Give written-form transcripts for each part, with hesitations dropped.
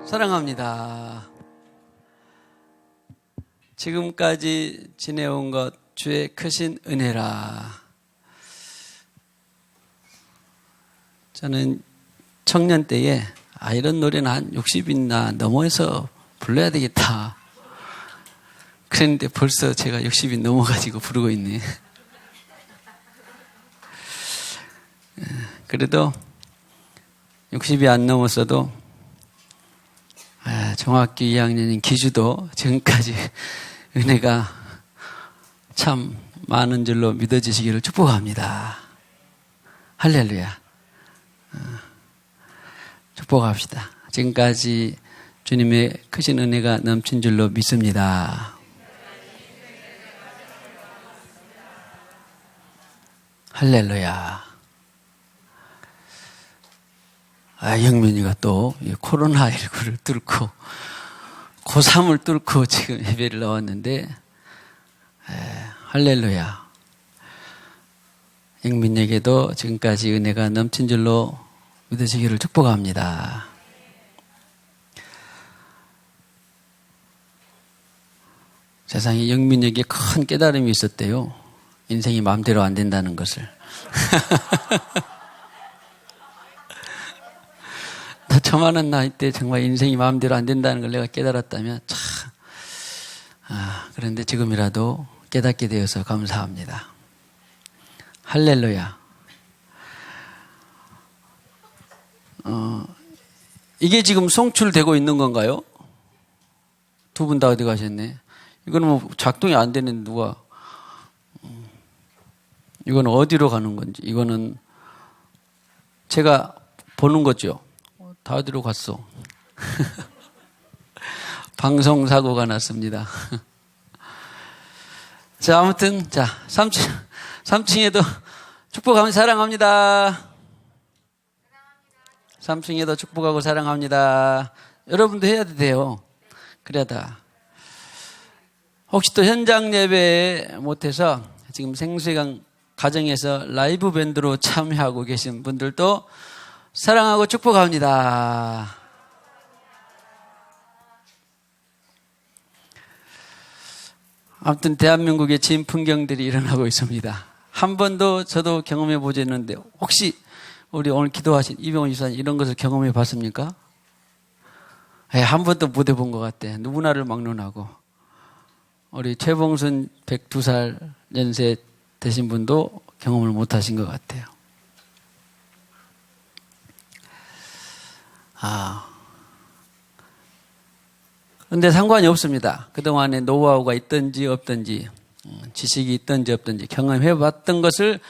사랑합니다. 지금까지 지내온 것 주의 크신 은혜라. 저는 청년 때에 이런 노래는 한 60이나 넘어서 불러야 되겠다 그랬는데 벌써 제가 60이 넘어가지고 부르고 있네. 그래도 60이 안 넘었어도 중학교 2학년인 기주도 지금까지 은혜가 참 많은 줄로 믿어지시기를 축복합니다. 할렐루야. 축복합시다. 지금까지 주님의 크신 은혜가 넘친 줄로 믿습니다. 할렐루야. 영민이가 또 코로나19를 뚫고 고3을 뚫고 지금 예배를 나왔는데 할렐루야. 영민에게도 지금까지 은혜가 넘친 줄로 믿으시기를 축복합니다. 세상에 영민에게 큰 깨달음이 있었대요. 인생이 마음대로 안 된다는 것을. 나 저만한 나이 때 정말 인생이 마음대로 안 된다는 걸 내가 깨달았다면 참. 그런데 지금이라도 깨닫게 되어서 감사합니다. 할렐루야. 이게 지금 송출되고 있는 건가요? 두 분 다 어디 가셨네? 이거는 뭐 작동이 안 되는 누가, 이거는 어디로 가는 건지, 이거는 제가 보는 거죠. 다 어디로 갔어? 방송사고가 났습니다. 자, 아무튼, 자, 3층에도 축복하며 사랑합니다. 3층에도 축복하고 사랑합니다. 여러분도 해야 돼요. 그래야다. 혹시 또 현장 예배 못해서 지금 생수강 가정에서 라이브 밴드로 참여하고 계신 분들도 사랑하고 축복합니다. 아무튼 대한민국의 진풍경들이 일어나고 있습니다. 한 번도 저도 경험해 보지 않는데 혹시 우리 오늘 기도하신 이병헌 집사님 이런 것을 경험해 봤습니까? 한 번도 못 해본 것 같아. 누구나를 막론하고. 우리 최봉순 102살 연세 되신 분도 경험을 못 하신 것 같아요. 그런데 상관이 없습니다. 그동안에 노하우가 있든지 없든지, 지식이 있든지 없든지 경험해 봤던 것을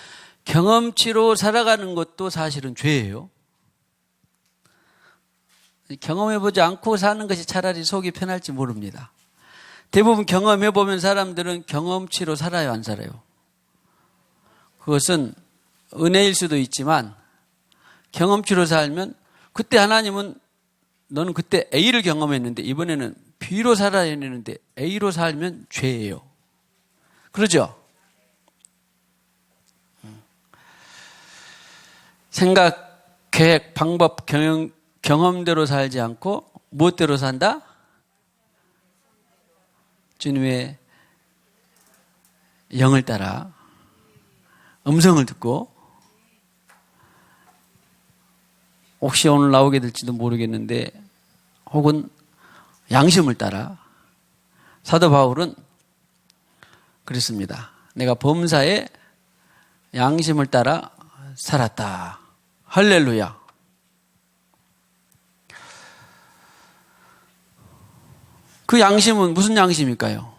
경험치로 살아가는 것도 사실은 죄예요. 경험해보지 않고 사는 것이 차라리 속이 편할지 모릅니다. 대부분 경험해보면 사람들은 경험치로 살아요, 안 살아요? 그것은 은혜일 수도 있지만 경험치로 살면 그때 하나님은 너는 그때 A를 경험했는데 이번에는 B로 살아야 되는데 A로 살면 죄예요. 그러죠? 생각, 계획, 방법, 경험대로 살지 않고 무엇대로 산다? 주님의 영을 따라 음성을 듣고 혹시 오늘 나오게 될지도 모르겠는데 혹은 양심을 따라 사도 바울은 그랬습니다. 내가 범사에 양심을 따라 살았다. 할렐루야. 그 양심은 무슨 양심일까요?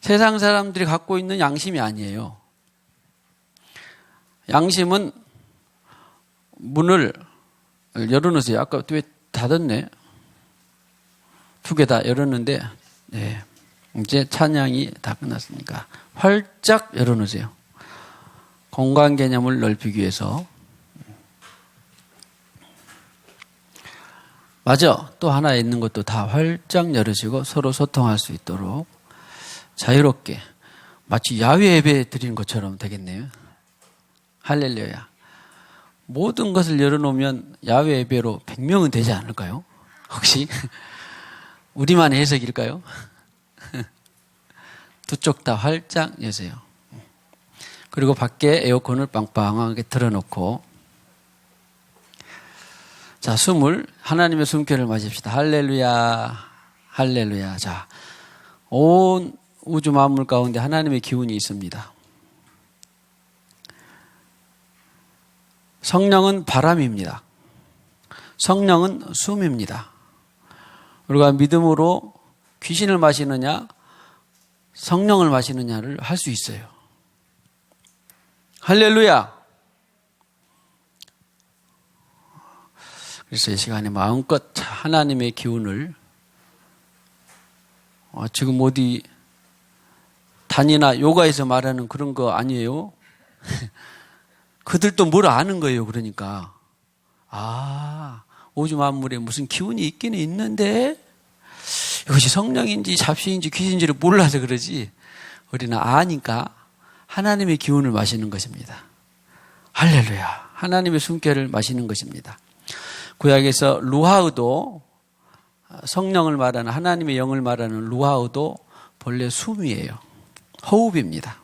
세상 사람들이 갖고 있는 양심이 아니에요. 양심은 문을 열어놓으세요. 아까 왜 닫았네? 두 개 다 열었는데, 네. 이제 찬양이 다 끝났으니까 활짝 열어놓으세요. 공간 개념을 넓히기 위해서. 맞아. 또 하나 있는 것도 다 활짝 열으시고 서로 소통할 수 있도록 자유롭게 마치 야외 예배 드리는 것처럼 되겠네요. 할렐루야. 모든 것을 열어놓으면 야외 예배로 100명은 되지 않을까요? 혹시 우리만의 해석일까요? 두 쪽 다 활짝 여세요. 그리고 밖에 에어컨을 빵빵하게 틀어놓고, 자, 하나님의 숨결을 맞읍시다. 할렐루야, 할렐루야. 자, 온 우주 만물 가운데 하나님의 기운이 있습니다. 성령은 바람입니다. 성령은 숨입니다. 우리가 믿음으로 귀신을 마시느냐, 성령을 마시느냐를 할 수 있어요. 할렐루야! 그래서 이 시간에 마음껏 하나님의 기운을, 지금 어디 단이나 요가에서 말하는 그런 거 아니에요? 그들도 뭘 아는 거예요. 그러니까 우주 만물에 무슨 기운이 있기는 있는데 이것이 성령인지 잡신인지 귀신인지를 몰라서 그러지, 우리는 아니까 하나님의 기운을 마시는 것입니다. 할렐루야. 하나님의 숨결을 마시는 것입니다. 구약에서 루하우도, 성령을 말하는, 하나님의 영을 말하는 루하우도 본래 숨이에요. 호흡입니다.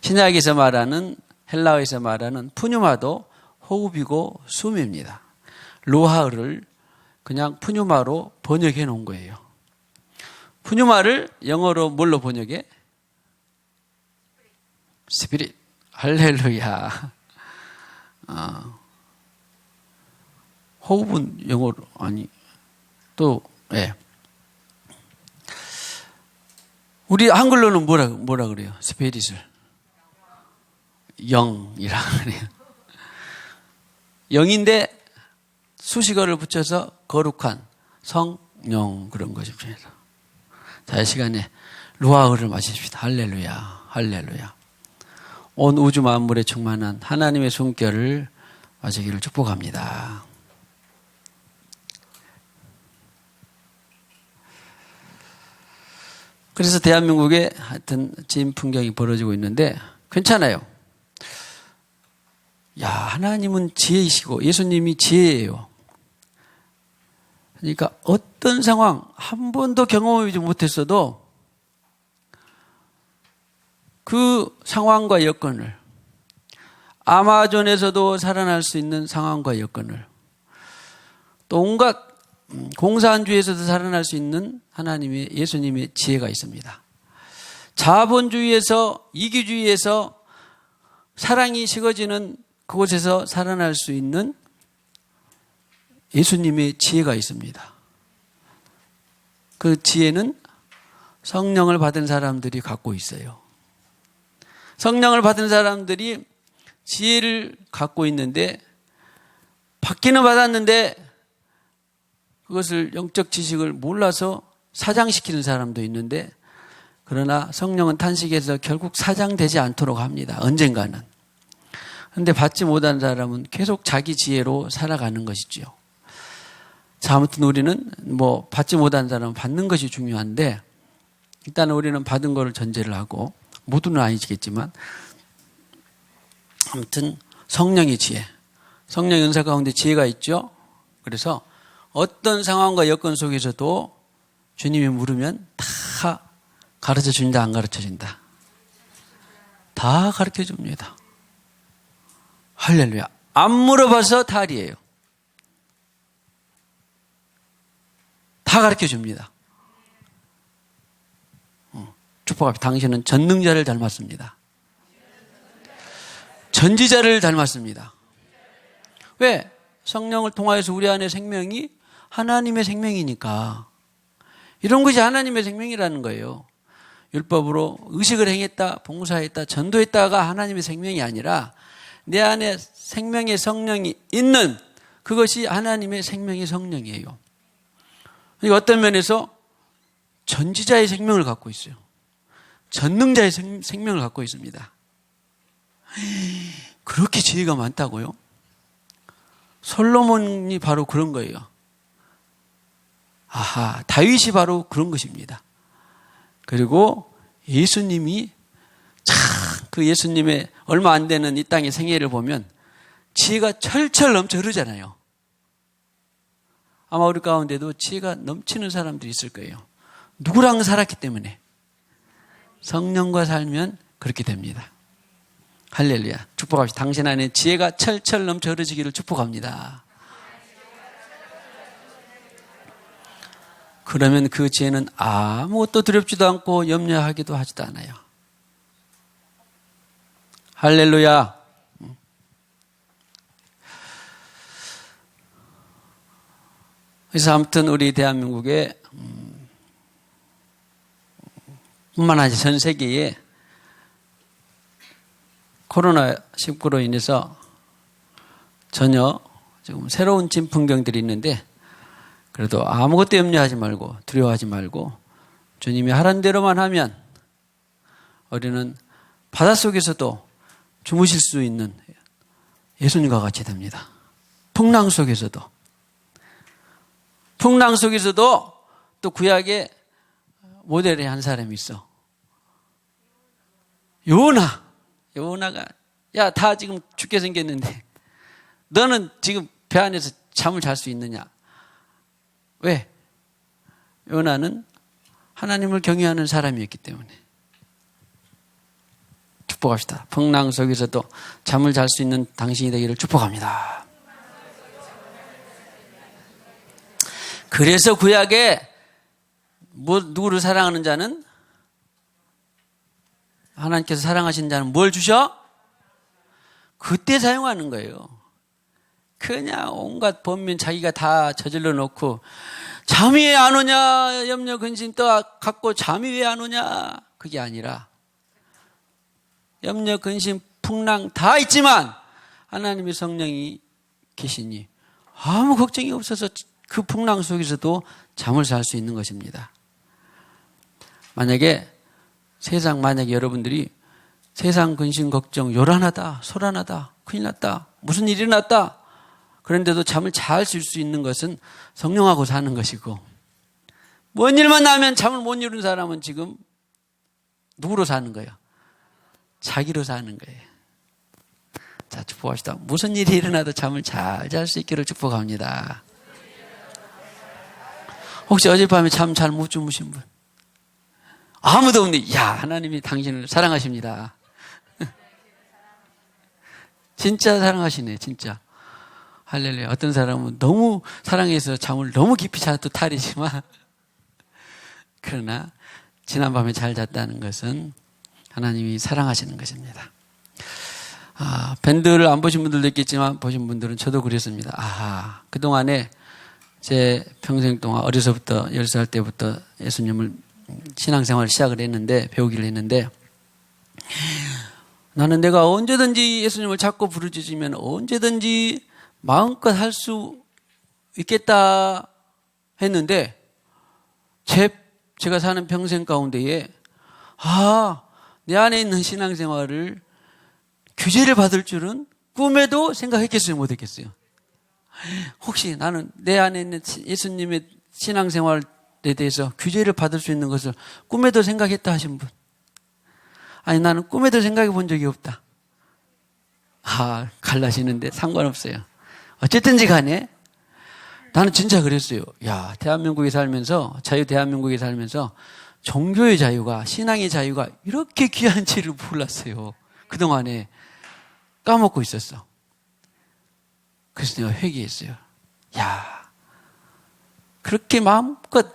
신약에서 말하는, 헬라어에서 말하는 푸뉴마도 호흡이고 숨입니다. 루하우를 그냥 푸뉴마로 번역해 놓은 거예요. 푸뉴마를 영어로 뭘로 번역해? 스피릿. 할렐루야. 호흡은 영어로, 우리 한글로는 뭐라 그래요? 스피릿을. 영이라 그래요. 영인데 수식어를 붙여서 거룩한 성령, 그런 것입니다. 자, 이 시간에 루아흐를 마십시다. 할렐루야, 할렐루야. 온 우주 만물에 충만한 하나님의 숨결을 마시기를 축복합니다. 그래서 대한민국에 하여튼 지금 풍경이 벌어지고 있는데 괜찮아요. 야, 하나님은 지혜이시고 예수님이 지혜예요. 그러니까 어떤 상황 한 번도 경험하지 못했어도 그 상황과 여건을, 아마존에서도 살아날 수 있는 상황과 여건을, 또 온갖 공산주의에서도 살아날 수 있는 하나님의, 예수님의 지혜가 있습니다. 자본주의에서, 이기주의에서 사랑이 식어지는 그곳에서 살아날 수 있는 예수님의 지혜가 있습니다. 그 지혜는 성령을 받은 사람들이 갖고 있어요. 성령을 받은 사람들이 지혜를 갖고 있는데, 받기는 받았는데 그것을 영적 지식을 몰라서 사장시키는 사람도 있는데, 그러나 성령은 탄식해서 결국 사장되지 않도록 합니다. 언젠가는. 그런데 받지 못한 사람은 계속 자기 지혜로 살아가는 것이지요. 자, 아무튼 우리는 받지 못한 사람은 받는 것이 중요한데, 일단 우리는 받은 거를 전제를 하고, 모두는 아니겠지만 아무튼 성령의 지혜, 성령 연사 가운데 지혜가 있죠. 그래서 어떤 상황과 여건 속에서도 주님이 물으면 다 가르쳐 준다, 안 가르쳐 준다? 다 가르쳐 줍니다. 할렐루야. 안 물어봐서 탈이에요. 다 가르쳐 줍니다. 축복합니다. 당신은 전능자를 닮았습니다. 전지자를 닮았습니다. 왜? 성령을 통하여서 우리 안에 생명이 하나님의 생명이니까. 이런 것이 하나님의 생명이라는 거예요. 율법으로 의식을 행했다, 봉사했다, 전도했다가 하나님의 생명이 아니라 내 안에 생명의 성령이 있는 그것이 하나님의 생명의 성령이에요. 그러니까 어떤 면에서 전지자의 생명을 갖고 있어요. 전능자의 생명을 갖고 있습니다. 그렇게 지혜가 많다고요? 솔로몬이 바로 그런 거예요. 아하, 다윗이 바로 그런 것입니다. 그리고 예수님이 참, 그 예수님의 얼마 안 되는 이 땅의 생애를 보면 지혜가 철철 넘쳐 흐르잖아요. 아마 우리 가운데도 지혜가 넘치는 사람들이 있을 거예요. 누구랑 살았기 때문에. 성령과 살면 그렇게 됩니다. 할렐루야. 축복합시다. 당신 안에 지혜가 철철 넘쳐 흐르시기를 축복합니다. 그러면 그 지혜는 아무것도 두렵지도 않고 염려하기도 하지도 않아요. 할렐루야. 그래서 아무튼 우리 대한민국에 뿐만 아니라 전 세계에 코로나19로 인해서 전혀 지금 새로운 진풍경들이 있는데 그래도 아무것도 염려하지 말고 두려워하지 말고 주님이 하란 대로만 하면 우리는 바닷속에서도 주무실 수 있는 예수님과 같이 됩니다. 풍랑 속에서도 또 구약에 모델의 한 사람이 있어. 요나가 야, 다 지금 죽게 생겼는데 너는 지금 배 안에서 잠을 잘 수 있느냐? 왜? 요나는 하나님을 경외하는 사람이었기 때문에. 축복합시다. 풍랑 속에서도 잠을 잘 수 있는 당신이 되기를 축복합니다. 그래서 구약에 누구를 사랑하는 자는 하나님께서 사랑하신 자는 뭘 주셔? 그때 사용하는 거예요. 그냥 온갖 번민 자기가 다 저질러 놓고 잠이 왜 안 오냐 염려 근심 또 갖고 잠이 왜 안 오냐 그게 아니라 염려 근심 풍랑 다 있지만 하나님의 성령이 계시니 아무 걱정이 없어서 그 풍랑 속에서도 잠을 잘 수 있는 것입니다. 만약에 여러분들이 세상 근심 걱정 요란하다 소란하다 큰일 났다 무슨 일이 났다 그런데도 잠을 잘 쉴 수 있는 것은 성령하고 사는 것이고 뭔 일만 나면 잠을 못 이루는 사람은 지금 누구로 사는 거예요? 자기로 사는 거예요. 자, 축복합시다. 무슨 일이 일어나도 잠을 잘 잘 수 있기를 축복합니다. 혹시 어젯밤에 잠 잘 못 주무신 분? 아무도 없는데 야, 하나님이 당신을 사랑하십니다. 진짜 사랑하시네, 진짜. 할렐루야. 어떤 사람은 너무 사랑해서 잠을 너무 깊이 자도 탈이지만 그러나 지난밤에 잘 잤다는 것은 하나님이 사랑하시는 것입니다. 밴드를 안 보신 분들도 있겠지만 보신 분들은 저도 그랬습니다. 그동안에 제 평생 동안 어려서부터 10살 때부터 예수님을 신앙생활을 시작을 했는데 배우기를 했는데 나는 내가 언제든지 예수님을 찾고 부르짖으면 언제든지 마음껏 할 수 있겠다 했는데 제가 사는 평생 가운데에 내 안에 있는 신앙생활을 규제를 받을 줄은 꿈에도 생각했겠어요? 못했겠어요? 혹시 나는 내 안에 있는 예수님의 신앙생활에 대해서 규제를 받을 수 있는 것을 꿈에도 생각했다 하신 분? 아니 나는 꿈에도 생각해 본 적이 없다. 갈라지는데 상관없어요. 어쨌든지 간에 나는 진짜 그랬어요. 야, 대한민국에 살면서 대한민국에 살면서 종교의 자유가 신앙의 자유가 이렇게 귀한지를 몰랐어요. 그동안에 까먹고 있었어. 그래서 내가 회개했어요. 야, 그렇게 마음껏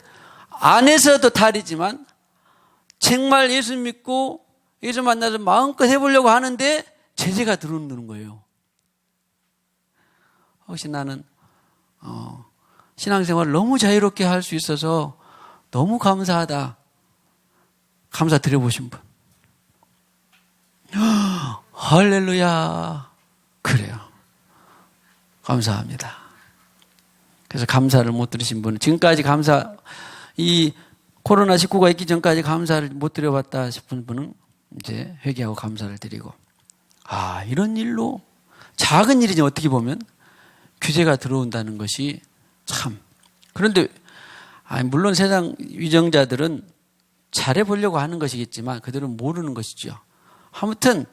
안에서도 탈이지만 정말 예수 믿고 예수 만나서 마음껏 해보려고 하는데 제재가 들어오는 거예요. 혹시 나는 신앙생활을 너무 자유롭게 할 수 있어서 너무 감사하다. 감사 드려보신 분? 할렐루야. 그래요. 감사합니다. 그래서 감사를 못 드리신 분은 지금까지 이 코로나19가 있기 전까지 감사를 못 드려봤다 싶은 분은 이제 회개하고 감사를 드리고 이런 일로 작은 일이지 어떻게 보면 규제가 들어온다는 것이 참 그런데 물론 세상 위정자들은 잘해보려고 하는 것이겠지만 그들은 모르는 것이죠. 아무튼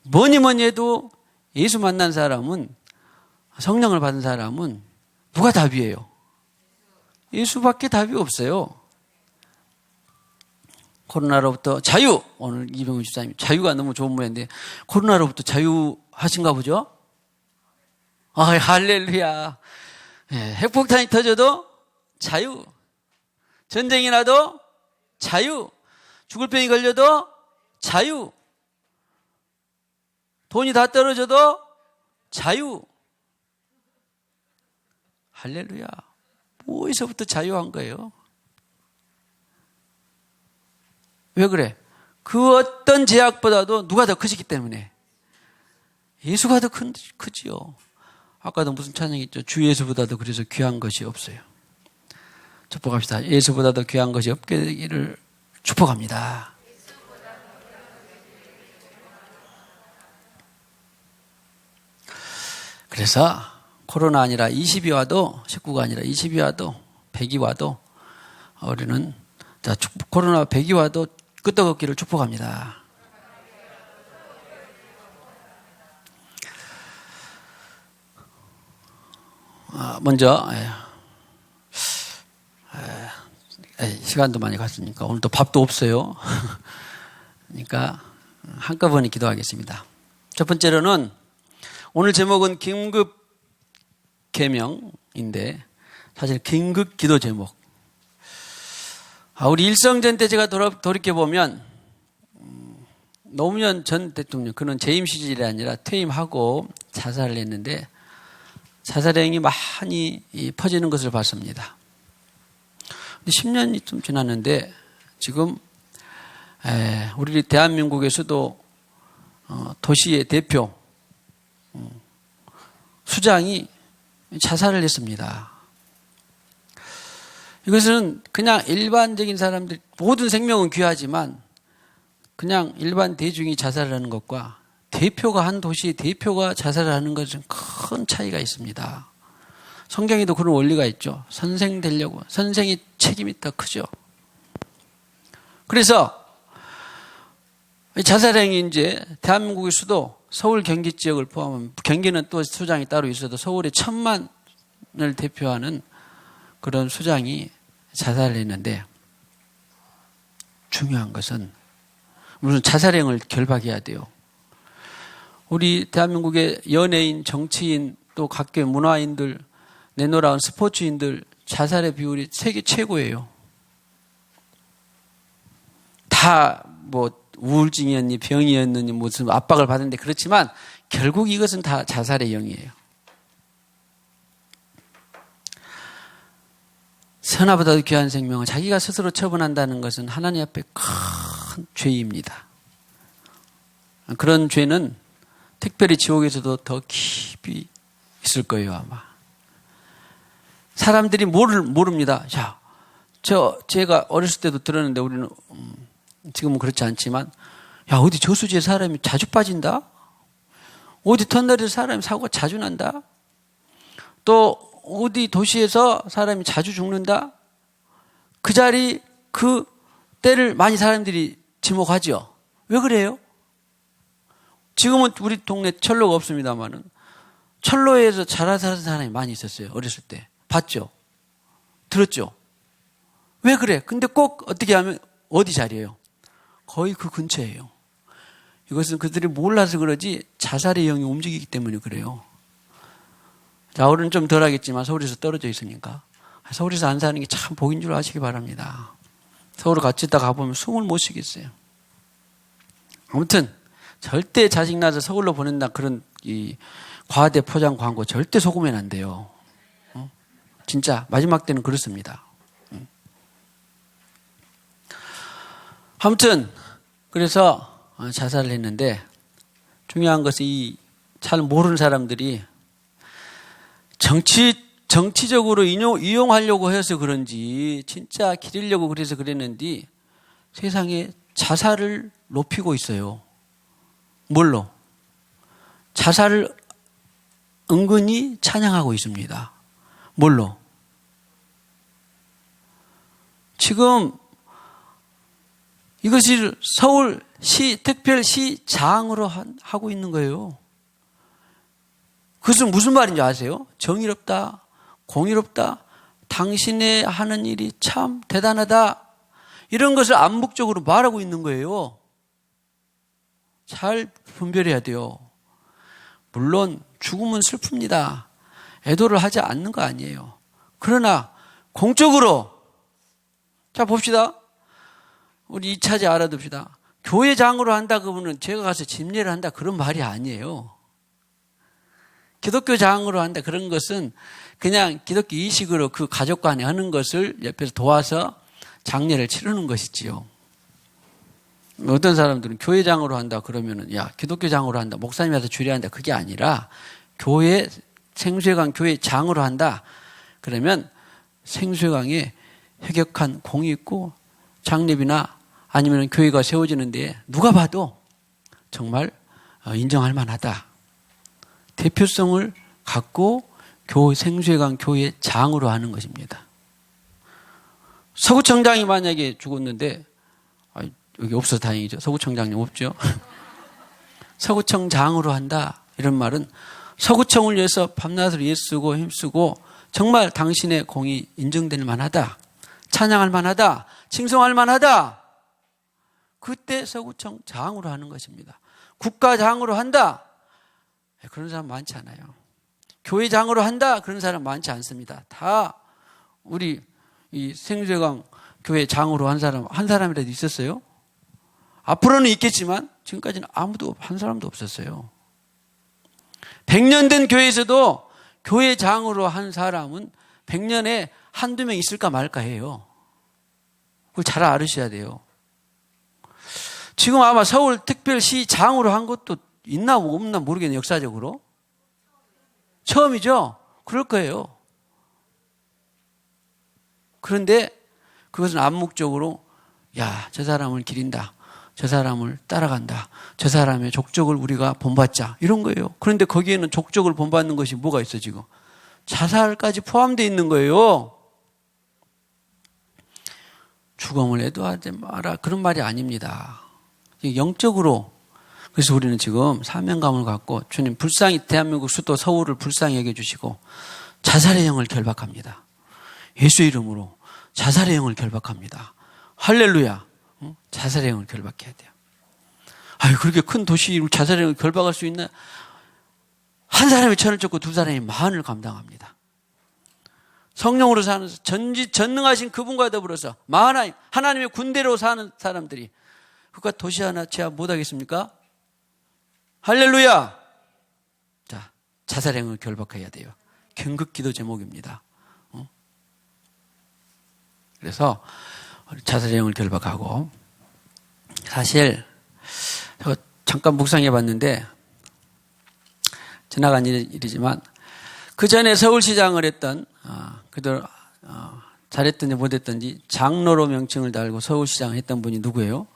뭐니 해도 예수 만난 사람은, 성령을 받은 사람은 누가 답이에요? 예수밖에 답이 없어요. 코로나로부터 자유! 오늘 이병훈 집사님 자유가 너무 좋은 모양인데 코로나로부터 자유하신가 보죠? 할렐루야. 핵폭탄이 터져도 자유. 전쟁이 나도 자유. 죽을 병이 걸려도 자유. 돈이 다 떨어져도 자유. 할렐루야. 뭐에서부터 자유한 거예요? 왜 그래? 그 어떤 제약보다도 누가 더 크시기 때문에. 예수가 더 크지요. 아까도 무슨 찬양했죠? 주 예수보다도 그래서 귀한 것이 없어요. 축복합시다. 예수보다도 귀한 것이 없게 되기를 축복합니다. 그래서 코로나 아니라 20이 와도 19가 아니라 20이 와도 100이 와도 우리는 코로나 100이 와도 끄떡없기를 축복합니다. 먼저 시간도 많이 갔으니까 오늘 또 밥도 없어요. 그러니까 한꺼번에 기도하겠습니다. 첫 번째로는 오늘 제목은 긴급 계명인데 사실 긴급 기도 제목. 우리 일성전 때 제가 돌이켜보면 노무현 전 대통령, 그는 재임 시절이 아니라 퇴임하고 자살을 했는데 자살행위 많이 퍼지는 것을 봤습니다. 10년이 좀 지났는데 지금 우리 대한민국에서도 도시의 대표 수장이 자살을 했습니다. 이것은 그냥 일반적인 사람들, 모든 생명은 귀하지만 그냥 일반 대중이 자살을 하는 것과 대표가, 한 도시의 대표가 자살을 하는 것은 큰 차이가 있습니다. 성경에도 그런 원리가 있죠. 선생 되려고. 선생의 책임이 더 크죠. 그래서 자살행위 이제 대한민국의 수도 서울 경기 지역을 포함하면, 경기는 또 수장이 따로 있어도 서울의 1000만을 대표하는 그런 수장이 자살을 했는데, 중요한 것은 무슨 자살행위를 결박해야 돼요. 우리 대한민국의 연예인, 정치인, 또 각계 문화인들, 내노라운 스포츠인들 자살의 비율이 세계 최고예요. 다 뭐 우울증이었니 병이었느니 무슨 압박을 받는데, 그렇지만 결국 이것은 다 자살의 영이에요. 선하보다도 귀한 생명을 자기가 스스로 처분한다는 것은 하나님 앞에 큰 죄입니다. 그런 죄는 특별히 지옥에서도 더 깊이 있을 거예요, 아마. 사람들이 모릅니다. 자, 제가 어렸을 때도 들었는데, 우리는 지금은 그렇지 않지만, 야, 어디 저수지에 사람이 자주 빠진다? 어디 터널에서 사람이 사고가 자주 난다? 또 어디 도시에서 사람이 자주 죽는다? 그 자리, 그 때를 많이 사람들이 지목하죠. 왜 그래요? 지금은 우리 동네 철로가 없습니다만은 철로에서 자라서 사람이 많이 있었어요. 어렸을 때. 봤죠? 들었죠? 왜 그래? 근데 꼭 어떻게 하면 어디 자리예요? 거의 그 근처예요. 이것은 그들이 몰라서 그러지 자살의 영이 움직이기 때문에 그래요. 서울은 좀 덜 하겠지만 서울에서 떨어져 있으니까. 서울에서 안 사는 게 참 복인 줄 아시기 바랍니다. 서울 같이 있다 가보면 숨을 못 쉬겠어요. 아무튼 절대 자식 낳아서 서울로 보낸다 그런 이 과대 포장 광고 절대 속으면 안 돼요. 진짜 마지막 때는 그렇습니다. 아무튼 그래서 자살을 했는데, 중요한 것은 이 잘 모르는 사람들이 정치적으로 이용하려고 해서 그런지, 진짜 기르려고 그래서 그랬는지 세상에 자살을 높이고 있어요. 뭘로? 자살을 은근히 찬양하고 있습니다. 뭘로? 지금 이것이 서울시 특별시장으로 하고 있는 거예요. 그것은 무슨 말인지 아세요? 정의롭다, 공의롭다, 당신의 하는 일이 참 대단하다, 이런 것을 암묵적으로 말하고 있는 거예요. 잘 분별해야 돼요. 물론 죽음은 슬픕니다. 애도를 하지 않는 거 아니에요. 그러나 공적으로, 자 봅시다. 우리 2차제 알아둡시다. 교회장으로 한다 그러면 제가 가서 집례를 한다 그런 말이 아니에요. 기독교장으로 한다 그런 것은 그냥 기독교 이식으로 그 가족 간에 하는 것을 옆에서 도와서 장례를 치르는 것이지요. 어떤 사람들은 교회장으로 한다 그러면은 야 기독교장으로 한다, 목사님이 와서 주례한다, 그게 아니라 교회 생수회관 교회장으로 한다 그러면 생수회관에 획역한 공이 있고 장례비나 아니면 교회가 세워지는데 누가 봐도 정말 인정할 만하다, 대표성을 갖고 생수회관 교회장으로 하는 것입니다. 서구청장이 만약에 죽었는데, 여기 없어서 다행이죠. 서구청장님 없죠. 서구청장으로 한다 이런 말은 서구청을 위해서 밤낮으로 애쓰고 힘쓰고 정말 당신의 공이 인정될 만하다, 찬양할 만하다, 칭송할 만하다, 그때 서구청장으로 하는 것입니다. 국가장으로 한다, 그런 사람 많지 않아요. 교회장으로 한다, 그런 사람 많지 않습니다. 다 우리 이 생수회관 교회장으로 한 사람이라도 있었어요? 앞으로는 있겠지만 지금까지는 한 사람도 없었어요. 100년 된 교회에서도 교회장으로 한 사람은 100년에 한두 명 있을까 말까 해요. 그걸 잘 알으셔야 돼요. 지금 아마 서울특별시장으로 한 것도 있나 없나 모르겠네요. 역사적으로. 처음이죠? 그럴 거예요. 그런데 그것은 암묵적으로 야, 저 사람을 기린다, 저 사람을 따라간다, 저 사람의 족적을 우리가 본받자, 이런 거예요. 그런데 거기에는 족적을 본받는 것이 뭐가 있어 지금? 자살까지 포함되어 있는 거예요. 죽음을 애도하지 마라 그런 말이 아닙니다. 영적으로. 그래서 우리는 지금 사명감을 갖고 주님 불쌍히 대한민국 수도 서울을 불쌍히 여겨주시고 자살의 영을 결박합니다. 예수 이름으로 자살의 영을 결박합니다. 할렐루야. 자살의 영을 결박해야 돼요. 아유, 그렇게 큰 도시를 자살의 영을 결박할 수 있나? 한 사람이 천을 쫓고 두 사람이 만을 감당합니다. 성령으로 사는 전능하신 그분과 더불어서 하나님의 군대로 사는 사람들이 그가 도시 하나 제압 못하겠습니까? 할렐루야. 자, 자살의 영을 결박해야 돼요. 경극 기도 제목입니다. 그래서 자살의 영을 결박하고, 사실 잠깐 묵상해 봤는데 지나간 일이지만 그 전에 서울시장을 했던 그들 잘했든지 못했든지 장로로 명칭을 달고 서울시장을 했던 분이 누구예요?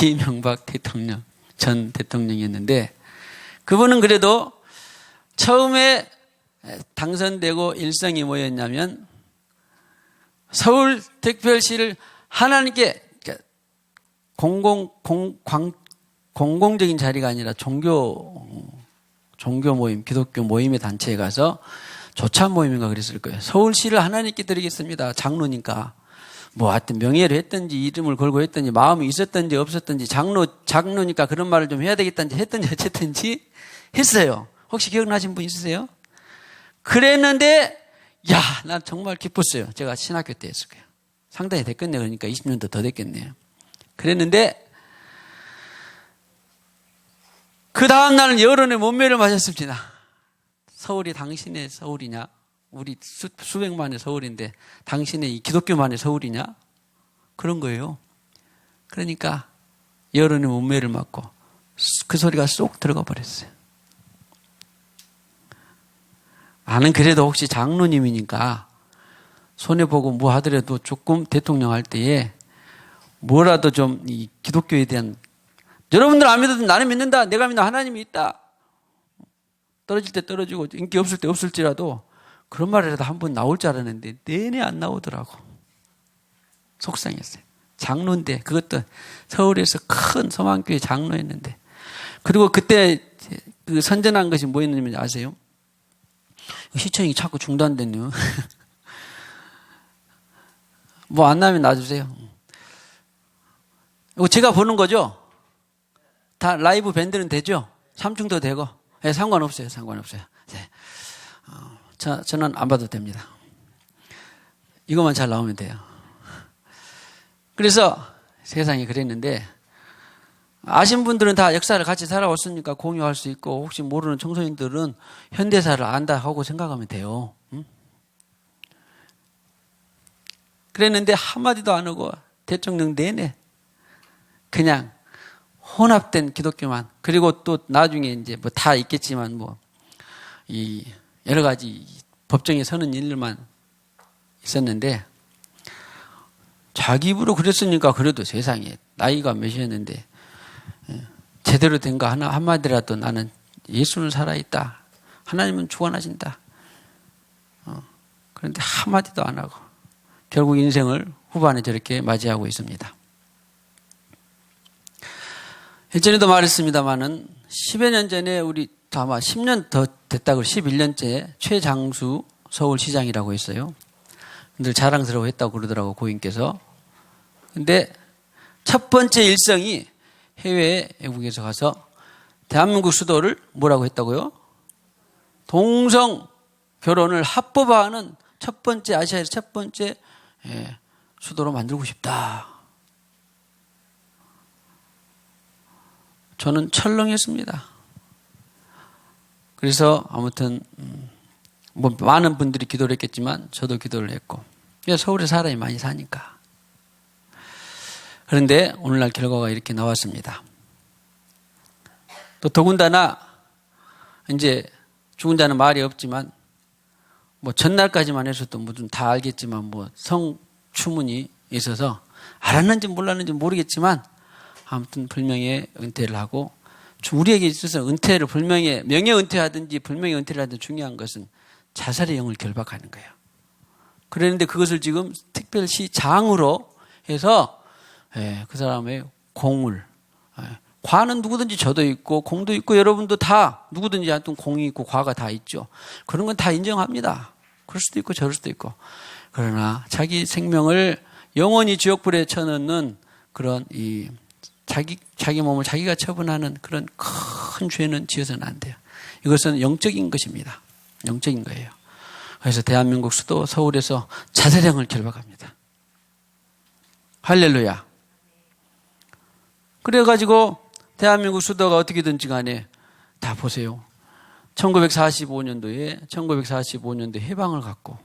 이명박 대통령, 전 대통령이었는데, 그분은 그래도 처음에 당선되고 일성이 뭐였냐면 서울특별시를 하나님께 공공적인 자리가 아니라 종교 모임, 기독교 모임의 단체에 가서 조찬 모임인가 그랬을 거예요. 서울시를 하나님께 드리겠습니다. 장로니까. 뭐 하여튼 명예를 했든지 이름을 걸고 했든지 마음이 있었든지 없었든지 장로니까 그런 말을 좀 해야 되겠다는지 했든지 어쨌든지 했어요. 혹시 기억나신 분 있으세요? 그랬는데 야, 난 정말 기뻤어요. 제가 신학교 때 했을 거예요. 상당히 됐겠네요. 그러니까 20년도 더 됐겠네요. 그랬는데 그 다음 날은 여론의 못매를 맞았습니다. 서울이 당신의 서울이냐? 우리 수백만의 서울인데 당신의 이 기독교만의 서울이냐? 그런 거예요. 그러니까 여론의 문매를 맞고 그 소리가 쏙 들어가 버렸어요. 나는 그래도 혹시 장로님이니까 손해보고 뭐 하더라도 조금 대통령 할 때에 뭐라도 좀 이 기독교에 대한, 여러분들 안 믿어도 나는 믿는다, 내가 믿는 하나님이 있다, 떨어질 때 떨어지고 인기 없을 때 없을지라도 그런 말이라도 한 번 나올 줄 알았는데 내내 안 나오더라고. 속상했어요. 장로인데, 그것도 서울에서 큰 서만교회 장로였는데. 그리고 그때 그 선전한 것이 뭐였는지 아세요? 시청이 자꾸 중단됐네요. 뭐 안 나면 놔주세요. 이거 제가 보는 거죠? 다 라이브 밴드는 되죠? 3층도 되고. 네, 상관없어요. 상관없어요. 네. 저는 안 봐도 됩니다. 이것만 잘 나오면 돼요. 그래서 세상이 그랬는데, 아신 분들은 다 역사를 같이 살아왔으니까 공유할 수 있고, 혹시 모르는 청소년들은 현대사를 안다 하고 생각하면 돼요. 그랬는데 한마디도 안 하고 대통령 내내 그냥 혼합된 기독교만, 그리고 또 나중에 이제 뭐 다 있겠지만 뭐 이 여러 가지 법정에 서는 일만 있었는데, 자기 입으로 그랬으니까 그래도 세상에 나이가 몇이었는데 제대로 된 거 하나 한마디라도 나는 예수는 살아있다, 하나님은 주관하신다. 그런데 한마디도 안 하고 결국 인생을 후반에 저렇게 맞이하고 있습니다. 예전에도 말했습니다마는 10여 년 전에 우리 아마 10년 더 됐다고 11년째 최장수 서울시장이라고 했어요. 늘 자랑스러워 했다고 그러더라고 고인께서. 근데 첫 번째 일성이 해외에 외국에서 가서 대한민국 수도를 뭐라고 했다고요? 동성 결혼을 합법화하는 첫 번째, 아시아에서 첫 번째 수도로 만들고 싶다. 저는 철렁했습니다. 그래서 아무튼 뭐 많은 분들이 기도를 했겠지만 저도 기도를 했고, 서울에 사람이 많이 사니까. 그런데 오늘날 결과가 이렇게 나왔습니다. 또 더군다나 이제 죽은 자는 말이 없지만 뭐 전날까지만 해서도 무슨 다 알겠지만 뭐 성추문이 있어서 알았는지 몰랐는지 모르겠지만 아무튼 불명예 은퇴를 하고, 우리에게 있어서 은퇴를 불명예, 명예 은퇴하든지 불명예 은퇴를 하든지 중요한 것은 자살의 영을 결박하는 거예요. 그랬는데 그것을 지금 특별시 장으로 해서 그 사람의 공을, 과는 누구든지 저도 있고 공도 있고 여러분도 다 누구든지 하여튼 공이 있고 과가 다 있죠. 그런 건 다 인정합니다. 그럴 수도 있고 저럴 수도 있고. 그러나 자기 생명을 영원히 지옥불에 쳐넣는 그런 자기 몸을 자기가 처분하는 그런 큰 죄는 지어서는 안 돼요. 이것은 영적인 것입니다. 영적인 거예요. 그래서 대한민국 수도 서울에서 자살형을 결박합니다. 할렐루야. 그래가지고 대한민국 수도가 어떻게든지 간에 다 보세요. 1945년도에 해방을 갖고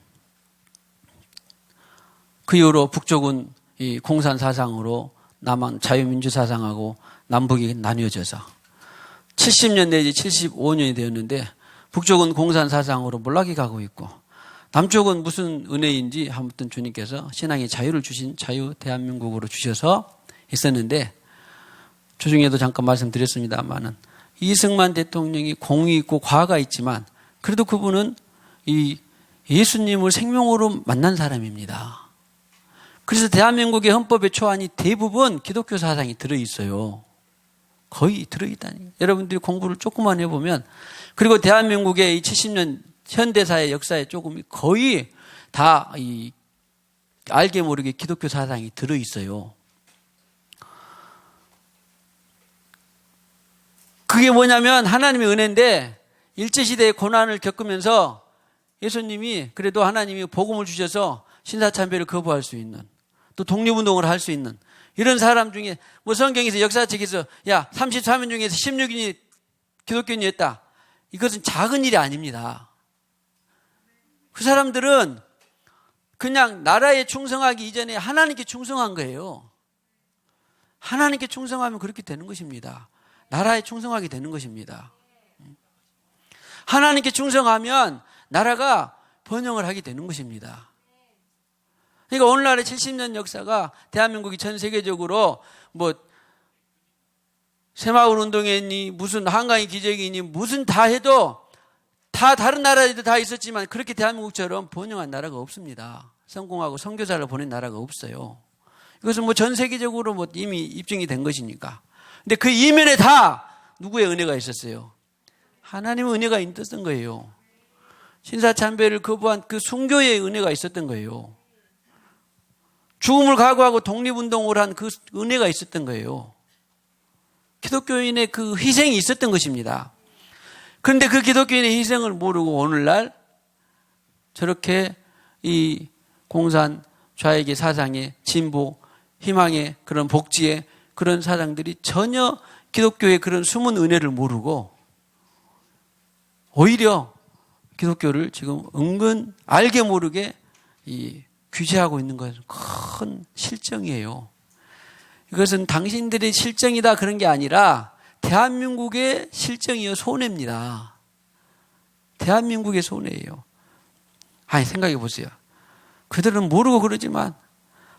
그 이후로 북쪽은 이 공산 사상으로 남한 자유민주 사상하고 남북이 나뉘어져서 70년 내지 75년이 되었는데 북쪽은 공산 사상으로 몰락이 가고 있고 남쪽은 무슨 은혜인지 아무튼 주님께서 신앙의 자유를 주신 자유 대한민국으로 주셔서 있었는데, 주중에도 잠깐 말씀드렸습니다만은 이승만 대통령이 공이 있고 과가 있지만 그래도 그분은 이 예수님을 생명으로 만난 사람입니다. 그래서 대한민국의 헌법의 초안이 대부분 기독교 사상이 들어있어요. 거의 들어있다니. 여러분들이 공부를 조금만 해보면, 그리고 대한민국의 이 70년 현대사의 역사에 조금 거의 다 알게 모르게 기독교 사상이 들어있어요. 그게 뭐냐면 하나님의 은혜인데, 일제시대의 고난을 겪으면서 예수님이 그래도 하나님이 복음을 주셔서 신사참배를 거부할 수 있는, 또 독립운동을 할 수 있는 이런 사람 중에, 뭐 성경에서 역사책에서 33인 중에서 16인이 기독교인이었다. 이것은 작은 일이 아닙니다. 그 사람들은 그냥 나라에 충성하기 이전에 하나님께 충성한 거예요. 하나님께 충성하면 그렇게 되는 것입니다. 나라에 충성하게 되는 것입니다. 하나님께 충성하면 나라가 번영을 하게 되는 것입니다. 그러니까 오늘날의 70년 역사가 대한민국이 전 세계적으로 뭐 새마을 운동회니 무슨 한강의 기적이니 무슨 다 해도 다 다른 나라에도 다 있었지만 그렇게 대한민국처럼 번영한 나라가 없습니다. 성공하고 선교사를 보낸 나라가 없어요. 이것은 뭐 전 세계적으로 뭐 이미 입증이 된 것이니까. 근데 그 이면에 다 누구의 은혜가 있었어요? 하나님의 은혜가 있었던 거예요. 신사참배를 거부한 그 순교의 은혜가 있었던 거예요. 죽음을 각오하고 독립운동을 한 그 은혜가 있었던 거예요. 기독교인의 그 희생이 있었던 것입니다. 그런데 그 기독교인의 희생을 모르고 오늘날 저렇게 이 공산 좌익의 사상의 진보, 희망의 그런 복지의 그런 사상들이 전혀 기독교의 그런 숨은 은혜를 모르고 오히려 기독교를 지금 은근 알게 모르게 규제하고 있는 것은 큰 실정이에요. 이것은 당신들의 실정이다 그런 게 아니라 대한민국의 실정이요 손해입니다. 대한민국의 손해예요. 아니 생각해 보세요. 그들은 모르고 그러지만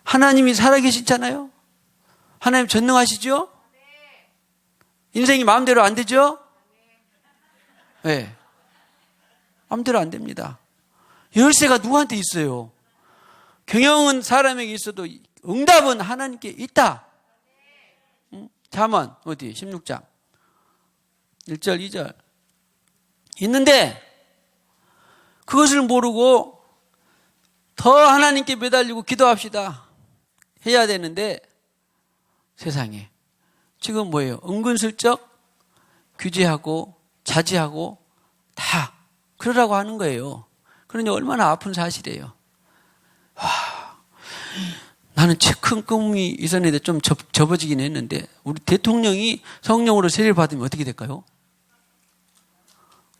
하나님이 살아계시잖아요. 하나님 전능하시죠? 인생이 마음대로 안 되죠? 네. 마음대로 안 됩니다. 열쇠가 누구한테 있어요? 경영은 사람에게 있어도 응답은 하나님께 있다. 잠언 어디 16장 1절 2절 있는데 그것을 모르고 더 하나님께 매달리고 기도합시다 해야 되는데 세상에 지금 뭐예요? 은근슬쩍 규제하고 자제하고 다 그러라고 하는 거예요. 그러니 얼마나 아픈 사실이에요. 나는 큰 꿈이 있었는데 좀 접어지긴 했는데 우리 대통령이 성령으로 세례를 받으면 어떻게 될까요?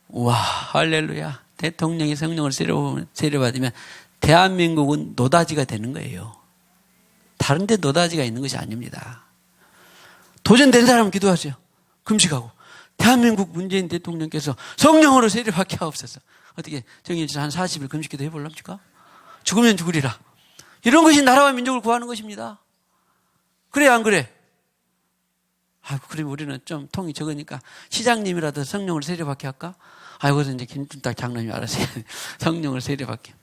와 할렐루야. 대통령이 성령으로 세례를 받으면 대한민국은 노다지가 되는 거예요. 다른 데 노다지가 있는 것이 아닙니다. 도전된 사람은 기도하세요. 금식하고 대한민국 문재인 대통령께서 성령으로 세례를 받게 하옵소서. 어떻게 정일지 한 40일 금식기도 해볼랍니까? 죽으면 죽으리라. 이런 것이 나라와 민족을 구하는 것입니다. 그래 안 그래? 아이고 그러면 우리는 좀 통이 적으니까 시장님이라도 성령을 세례받게 할까? 아이고 그래서 이제 김준딱 장로님이 알아서 성령을 세례받게.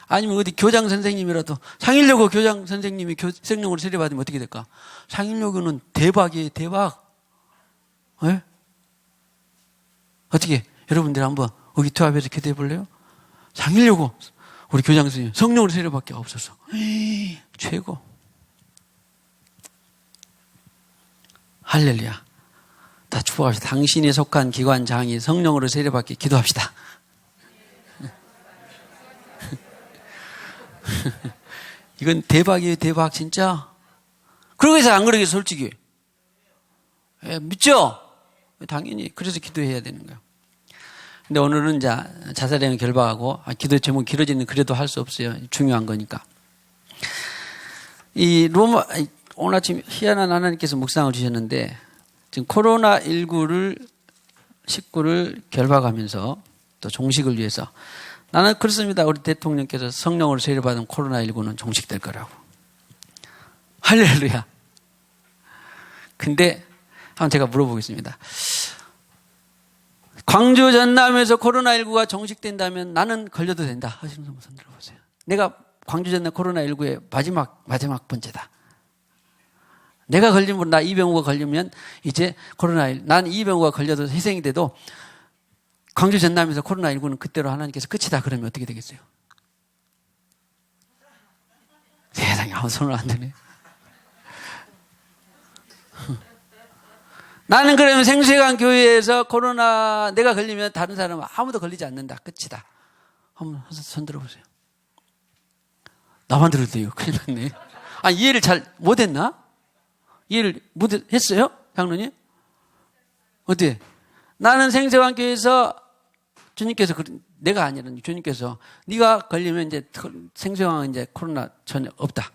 아니면 어디 교장 선생님이라도 상일여고 교장 선생님이 성령으로 세례받으면 어떻게 될까? 상일여고는 대박이에요. 대박. 네? 어떻게 여러분들 한번 의기투합해서 기도해 볼래요? 상일여고 우리 교장 선생님 성령으로 세례받게 없어서 최고. 할렐루야. 다 축복합시다. 당신이 속한 기관장이 성령으로 세례받게 기도합시다. 이건 대박이에요. 대박 진짜. 그러고 해서 안 그러겠어요 솔직히. 믿죠? 당연히 그래서 기도해야 되는 거예요. 근데 오늘은 이제 자살행위 결박하고 기도 제목 길어지는 그래도 할 수 없어요. 중요한 거니까. 이 로마 오늘 아침 희한한 하나님께서 묵상을 주셨는데 지금 코로나19를 결박하면서 또 종식을 위해서 나는 그렇습니다. 우리 대통령께서 성령으로 세례받은 코로나19는 종식될 거라고. 할렐루야. 근데 한번 제가 물어보겠습니다. 광주 전남에서 코로나19가 종식된다면 나는 걸려도 된다 하시는 분 손 들어보세요. 내가 광주 전남 코로나19의 마지막 번째다. 내가 걸리면 나 이병우가 걸리면 이제 코로나19 난 이병우가 걸려도 희생이 돼도 광주 전남에서 코로나19는 그때로 하나님께서 끝이다 그러면 어떻게 되겠어요? 세상에 아무 손을 안 드네. 나는 그러면 생수회관 교회에서 코로나 내가 걸리면 다른 사람은 아무도 걸리지 않는다. 끝이다. 한번 손 들어보세요. 나만 들어도 돼요. 큰일 났네. 이해를 잘 못했나? 이해를 못했어요? 장로님? 어때? 나는 생수회관 교회에서 주님께서 내가 아니라 주님께서 네가 걸리면 이제 생수회관은 이제 코로나 전혀 없다.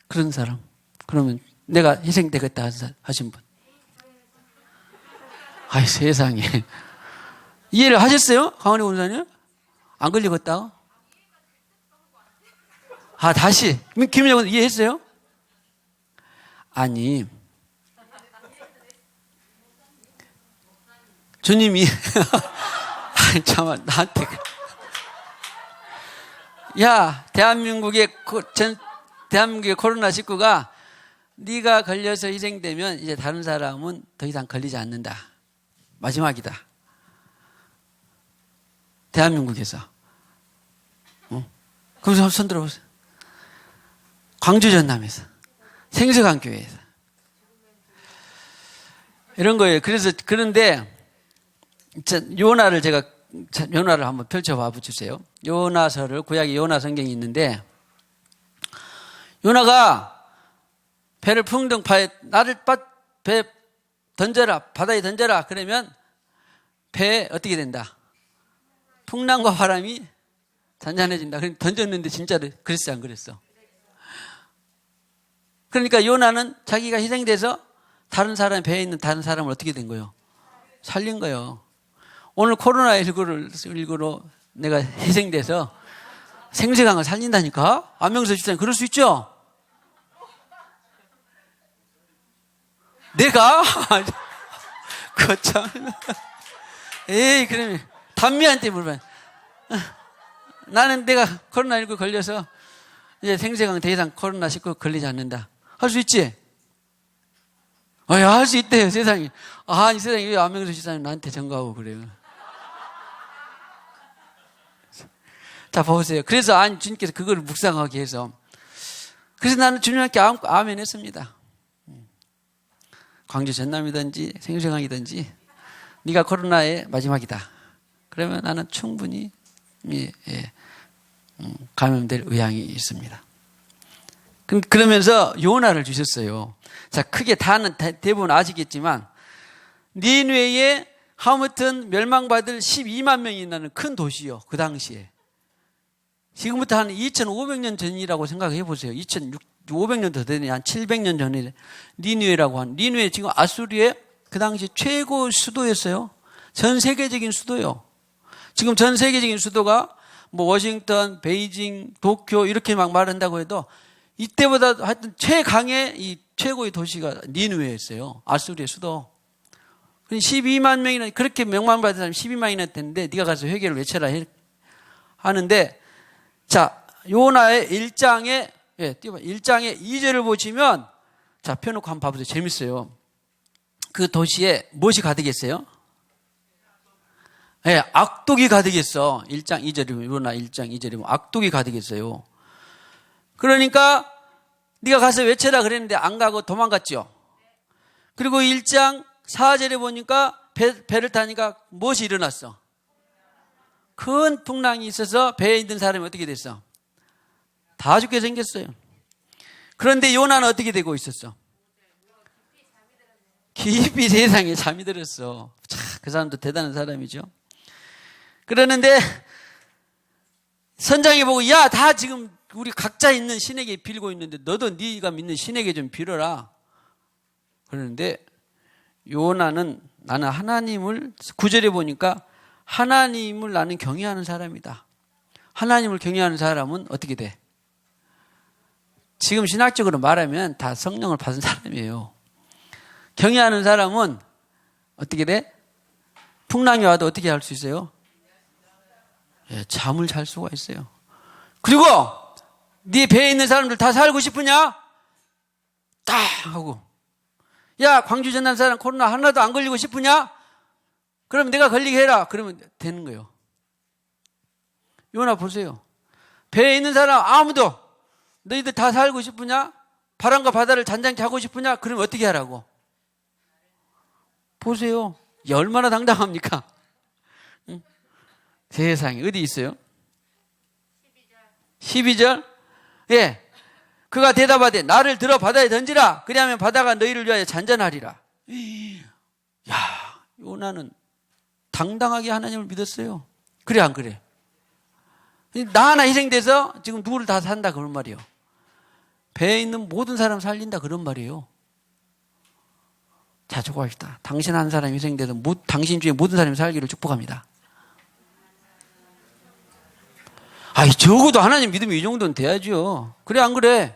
그런 사람. 그러면 내가 희생되겠다 하신 분. 아이 세상에. 이해를 하셨어요? 강원희 원사님? 안 걸리겠다? 다시. 김민영 이해했어요? 아니. 주님이 잠깐만 나한테 야 대한민국의 코로나19가 네가 걸려서 희생되면 이제 다른 사람은 더 이상 걸리지 않는다. 마지막이다. 대한민국에서. 그래서 손 들어보세요. 광주 전남에서. 생수강교회에서. 이런 거예요. 그래서, 그런데, 요나를 제가, 요나를 한번 펼쳐봐 주세요. 요나서를, 구약에 요나 성경이 있는데, 요나가 배를 풍덩 나를 배 던져라, 바다에 던져라. 그러면 배에 어떻게 된다? 풍랑과 바람이 잔잔해진다. 그럼 던졌는데 진짜로 그랬어, 안 그랬어? 그러니까 요나는 자기가 희생돼서 다른 사람 배에 있는 다른 사람을 어떻게 된 거예요? 살린 거예요. 오늘 코로나19로 내가 희생돼서 생생강을 살린다니까? 안명수 집사님 그럴 수 있죠? 내가? 거참. 에이, 그러면 단미한테 물어봐요. 나는 내가 코로나19 걸려서 이제 생생강 더 이상 코로나19 걸리지 않는다. 할 수 있지? 할 수 있대요, 세상에. 이 세상에 왜 안명수 집사님 나한테 전가하고 그래요? 자, 보세요. 그래서 주님께서 그걸 묵상하게 해서. 그래서 나는 주님께 아멘 했습니다. 광주 전남이든지 생수강이든지 네가 코로나의 마지막이다. 그러면 나는 충분히 감염될 의향이 있습니다. 그러면서 요나를 주셨어요. 자, 크게 다는 대부분 아시겠지만 니느웨에 하무튼 멸망받을 12만 명이 나는 큰 도시요. 그 당시에. 지금부터 한 2,500년 전이라고 생각해 보세요. 2,500년 더 되네. 한 700년 전에 니느웨라고 한. 니느웨 지금 아수리의 그 당시 최고 수도였어요. 전 세계적인 수도요. 지금 전 세계적인 수도가 뭐 워싱턴, 베이징, 도쿄 이렇게 막 말한다고 해도 이때보다 하여튼 최강의 최고의 도시가 니느웨였어요. 아수리의 수도. 12만 명이나 그렇게 명망받은 사람이 12만이나 됐는데 네가 가서 회개를 외쳐라 하는데 자, 요나의 1장에 1장의 2절을 보시면 자, 펴놓고 한번 봐보세요. 재밌어요. 그 도시에 무엇이 가득했어요? 악독이 가득했어. 1장 2절이면 요나 1장 2절이면 악독이 가득했어요. 그러니까 네가 가서 외쳐라 그랬는데 안 가고 도망갔죠. 그리고 1장 4절에 보니까 배를 타니까 무엇이 일어났어? 큰 풍랑이 있어서 배에 있는 사람이 어떻게 됐어? 다 죽게 생겼어요. 그런데 요나는 어떻게 되고 있었어? 깊이 세상에 잠이 들었어. 그 사람도 대단한 사람이죠. 그러는데 선장이 보고 다 지금 우리 각자 있는 신에게 빌고 있는데 너도 네가 믿는 신에게 좀 빌어라. 그러는데 요나는 나는 하나님을 9절에 보니까 하나님을 나는 경외하는 사람이다. 하나님을 경외하는 사람은 어떻게 돼? 지금 신학적으로 말하면 다 성령을 받은 사람이에요. 경외하는 사람은 어떻게 돼? 풍랑이 와도 어떻게 할 수 있어요? 잠을 잘 수가 있어요. 그리고 네 배에 있는 사람들 다 살고 싶으냐? 딱 하고 야, 광주 전남 사람 코로나 하나도 안 걸리고 싶으냐? 그럼 내가 걸리게 해라. 그러면 되는 거예요. 요나 보세요. 배에 있는 사람 아무도 너희들 다 살고 싶으냐? 바람과 바다를 잔잔케 하고 싶으냐? 그러면 어떻게 하라고? 보세요. 얼마나 당당합니까? 응? 세상에 어디 있어요? 12절? 예. 그가 대답하되 나를 들어 바다에 던지라. 그리하면 바다가 너희를 위하여 잔잔하리라. 야, 요나는 당당하게 하나님을 믿었어요. 그래 안 그래? 나 하나 희생돼서 지금 누구를 다 산다 그런 말이에요. 배에 있는 모든 사람 살린다 그런 말이에요. 자, 축복합시다. 당신 한 사람 희생돼서 당신 중에 모든 사람이 살기를 축복합니다. 적어도 하나님 믿음이 이 정도는 돼야죠. 그래 안 그래?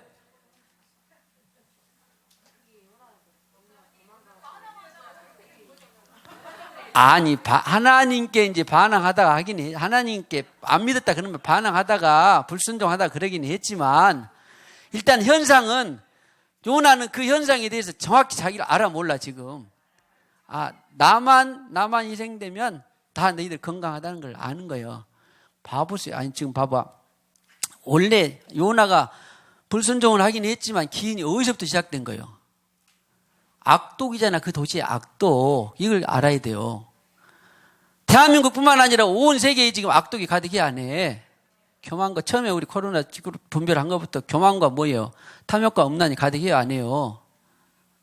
아니, 하나님께 이제 반항하다가 하긴 해. 하나님께 안 믿었다 그러면 반항하다가 불순종하다가 그러긴 했지만 일단 현상은 요나는 그 현상에 대해서 정확히 자기를 알아 몰라 지금. 나만 희생되면 다 너희들 건강하다는 걸 아는 거예요. 봐보세요. 아니, 지금 봐봐. 원래 요나가 불순종을 하긴 했지만 기인이 어디서부터 시작된 거예요? 악독이잖아. 그 도시의 악독. 이걸 알아야 돼요. 대한민국뿐만 아니라 온 세계에 지금 악독이 가득해 안 해. 교만과, 처음에 우리 코로나 분별한 것부터 교만과 뭐예요? 탐욕과 음란이 가득해요 안 해요?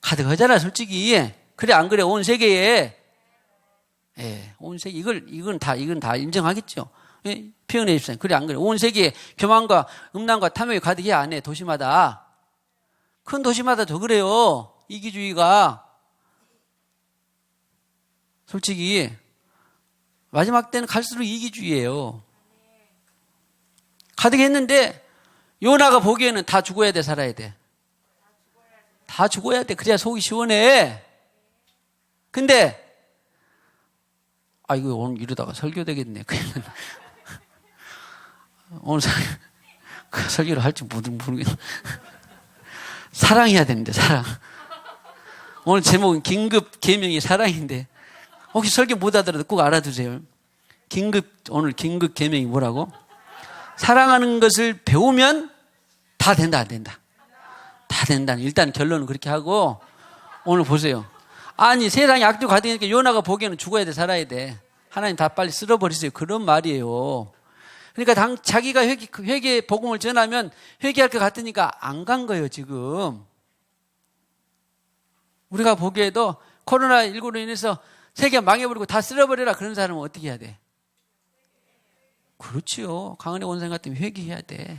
가득하잖아 솔직히. 그래 안 그래? 온 세계에. 예, 온 세계. 이건 다 인정하겠죠. 예, 표현해 주세요. 그래 안 그래? 온 세계에 교만과 음란과 탐욕이 가득해 안 해? 도시마다. 큰 도시마다 더 그래요. 이기주의가. 솔직히 마지막 때는 갈수록 이기주의예요. 가득했는데 요나가 보기에는 다 죽어야 돼, 살아야 돼? 다 죽어야 돼. 그래야 속이 시원해. 근데 이거 오늘 이러다가 설교 되겠네. 오늘 설교를 할지 모르겠네. 사랑해야 되는데, 사랑. 오늘 제목은 긴급 계명이 사랑인데 혹시 설교 못 알아들어도 꼭 알아두세요. 오늘 긴급 계명이 뭐라고? 사랑하는 것을 배우면 다 된다, 안 된다? 다 된다. 일단 결론은 그렇게 하고 오늘 보세요. 아니 세상에 악도 가득하니까 요나가 보기에는 죽어야 돼, 살아야 돼. 하나님 다 빨리 쓸어버리세요. 그런 말이에요. 그러니까 자기가 회개 복음을 전하면 회개할 것 같으니까 안 간 거예요 지금. 우리가 보기에도 코로나19로 인해서 세계 망해버리고 다 쓸어버려라 그런 사람은 어떻게 해야 돼? 그렇지요. 강은혜 원생 같으면 회개해야 돼.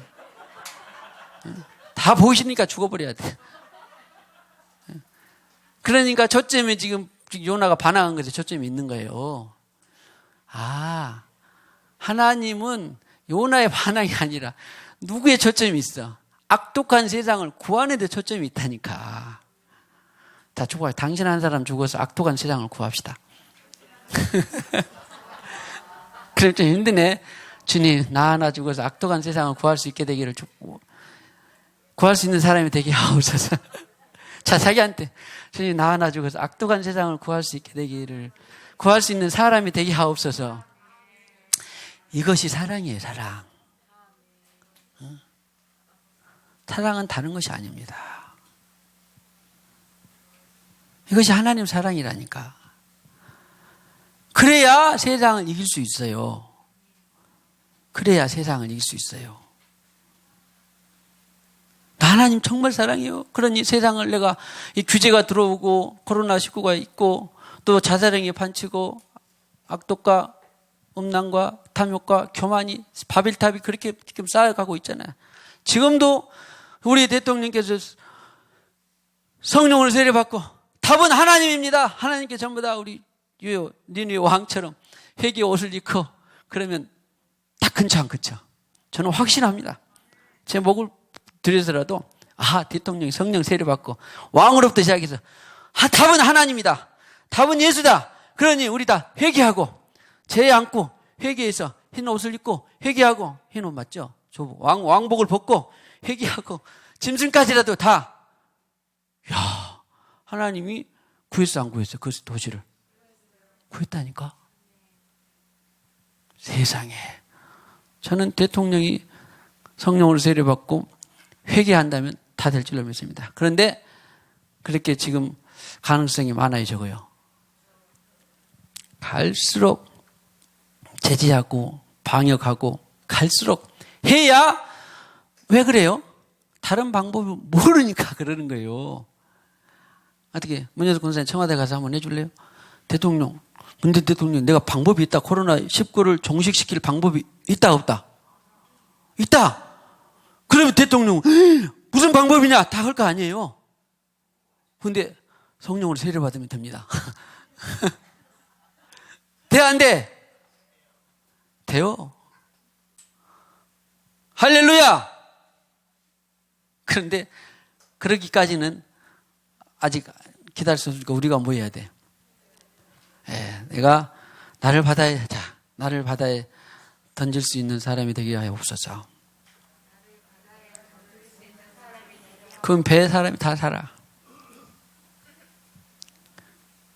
다 보이시니까 죽어버려야 돼. 그러니까 초점이 지금 요나가 반항한 것에 초점이 있는 거예요. 하나님은 요나의 반항이 아니라 누구의 초점이 있어? 악독한 세상을 구하는 데 초점이 있다니까. 다 죽어요. 당신 한 사람 죽어서 악독한 세상을 구합시다. 그럼 좀 힘드네. 주님, 나 하나 죽어서 악독한 세상을 구할 수 있게 되기를 구할 수 있는 사람이 되게 하옵소서. 자, 자기한테 주님, 나 하나 죽어서 악독한 세상을 구할 수 있게 되기를 구할 수 있는 사람이 되게 하옵소서. 이것이 사랑이에요, 사랑. 사랑은 다른 것이 아닙니다. 이것이 하나님 사랑이라니까. 그래야 세상을 이길 수 있어요. 그래야 세상을 이길 수 있어요. 하나님 정말 사랑해요. 그러니 세상을 내가 이 규제가 들어오고 코로나19가 있고 또 자살행위 판치고 악독과 음란과 탐욕과 교만이 바벨탑이 그렇게 지금 쌓여가고 있잖아요. 지금도 우리 대통령께서 성령을 세례받고 답은 하나님입니다. 하나님께 전부 다 우리 니느웨 왕처럼 회개의 옷을 입고 그러면 딱 근처 안 그쳐. 저는 확신합니다. 제 목을 들여서라도 대통령이 성령 세례받고 왕으로부터 시작해서 답은 하나님이다. 답은 예수다. 그러니 우리 다 회개하고 죄 안고 회개해서 흰 옷을 입고 회개하고 흰 옷 맞죠? 왕복을 벗고 회개하고 짐승까지라도 다 하나님이 구했어 안 구했어? 그 도시를 구했다니까. 세상에. 저는 대통령이 성령으로 세례받고 회개한다면 다 될 줄로 믿습니다. 그런데 그렇게 지금 가능성이 많아요, 적어요. 갈수록 제지하고 방역하고 갈수록 해야 왜 그래요? 다른 방법을 모르니까 그러는 거예요. 어떻게 문현석 권사님 청와대 가서 한번 해줄래요? 대통령, 근데 대통령 내가 방법이 있다. 코로나19를 종식시킬 방법이 있다 없다? 있다. 그러면 대통령 무슨 방법이냐 다 할 거 아니에요. 근데 성령으로 세례받으면 됩니다. 돼 안 돼? 돼요. 할렐루야. 그런데 그러기까지는 아직 기다릴 수 없으니까 우리가 뭐 해야 돼? 내가 나를 바다에 던질 수 있는 사람이 되게 하옵소서. 그럼 배에 사람이 다 살아.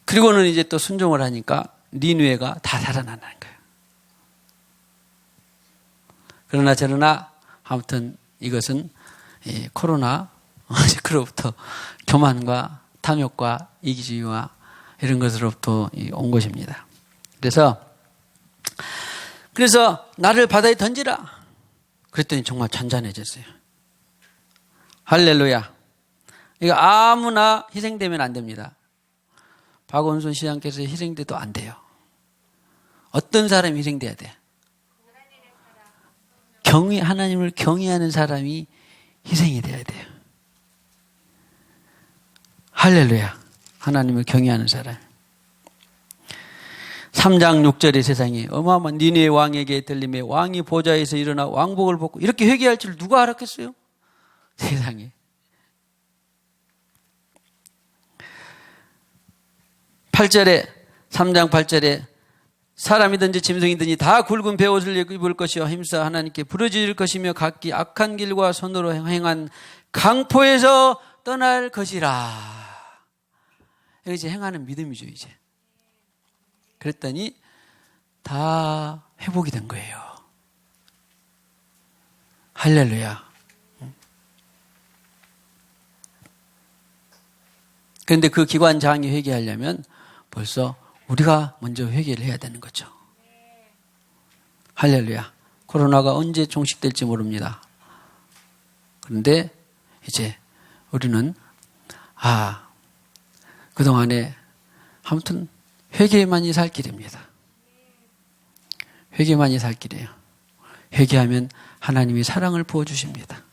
그리고는 이제 또 순종을 하니까 니느웨가 다 살아난다는 거예요. 그러나 저러나 아무튼 이것은 코로나 그로부터 교만과 탐욕과 이기주의와 이런 것으로부터 온 것입니다. 그래서 나를 바다에 던지라. 그랬더니 정말 잔잔해졌어요. 할렐루야. 이거 아무나 희생되면 안 됩니다. 박원순 시장께서 희생돼도 안 돼요. 어떤 사람이 희생돼야 돼? 하나님을 경외하는 사람이 희생이 돼야 돼요. 할렐루야. 하나님을 경외하는 사람. 3장 6절의 세상에 어마어마한 니느웨 왕에게 들림에 왕이 보좌에서 일어나 왕복을 벗고 이렇게 회개할 줄 누가 알았겠어요? 세상에. 8절에 3장 8절에 사람이든지 짐승이든지 다 굵은 베옷을 입을 것이요 힘써 하나님께 부르짖을 것이며 각기 악한 길과 손으로 행한 강포에서 떠날 것이라. 이제 행하는 믿음이죠. 이제. 그랬더니 다 회복이 된 거예요. 할렐루야. 그런데 그 기관장이 회개하려면 벌써 우리가 먼저 회개를 해야 되는 거죠. 할렐루야. 코로나가 언제 종식될지 모릅니다. 그런데 이제 우리는 그동안에 아무튼 회개만이 살 길입니다. 회개만이 살 길이에요. 회개하면 하나님이 사랑을 부어주십니다.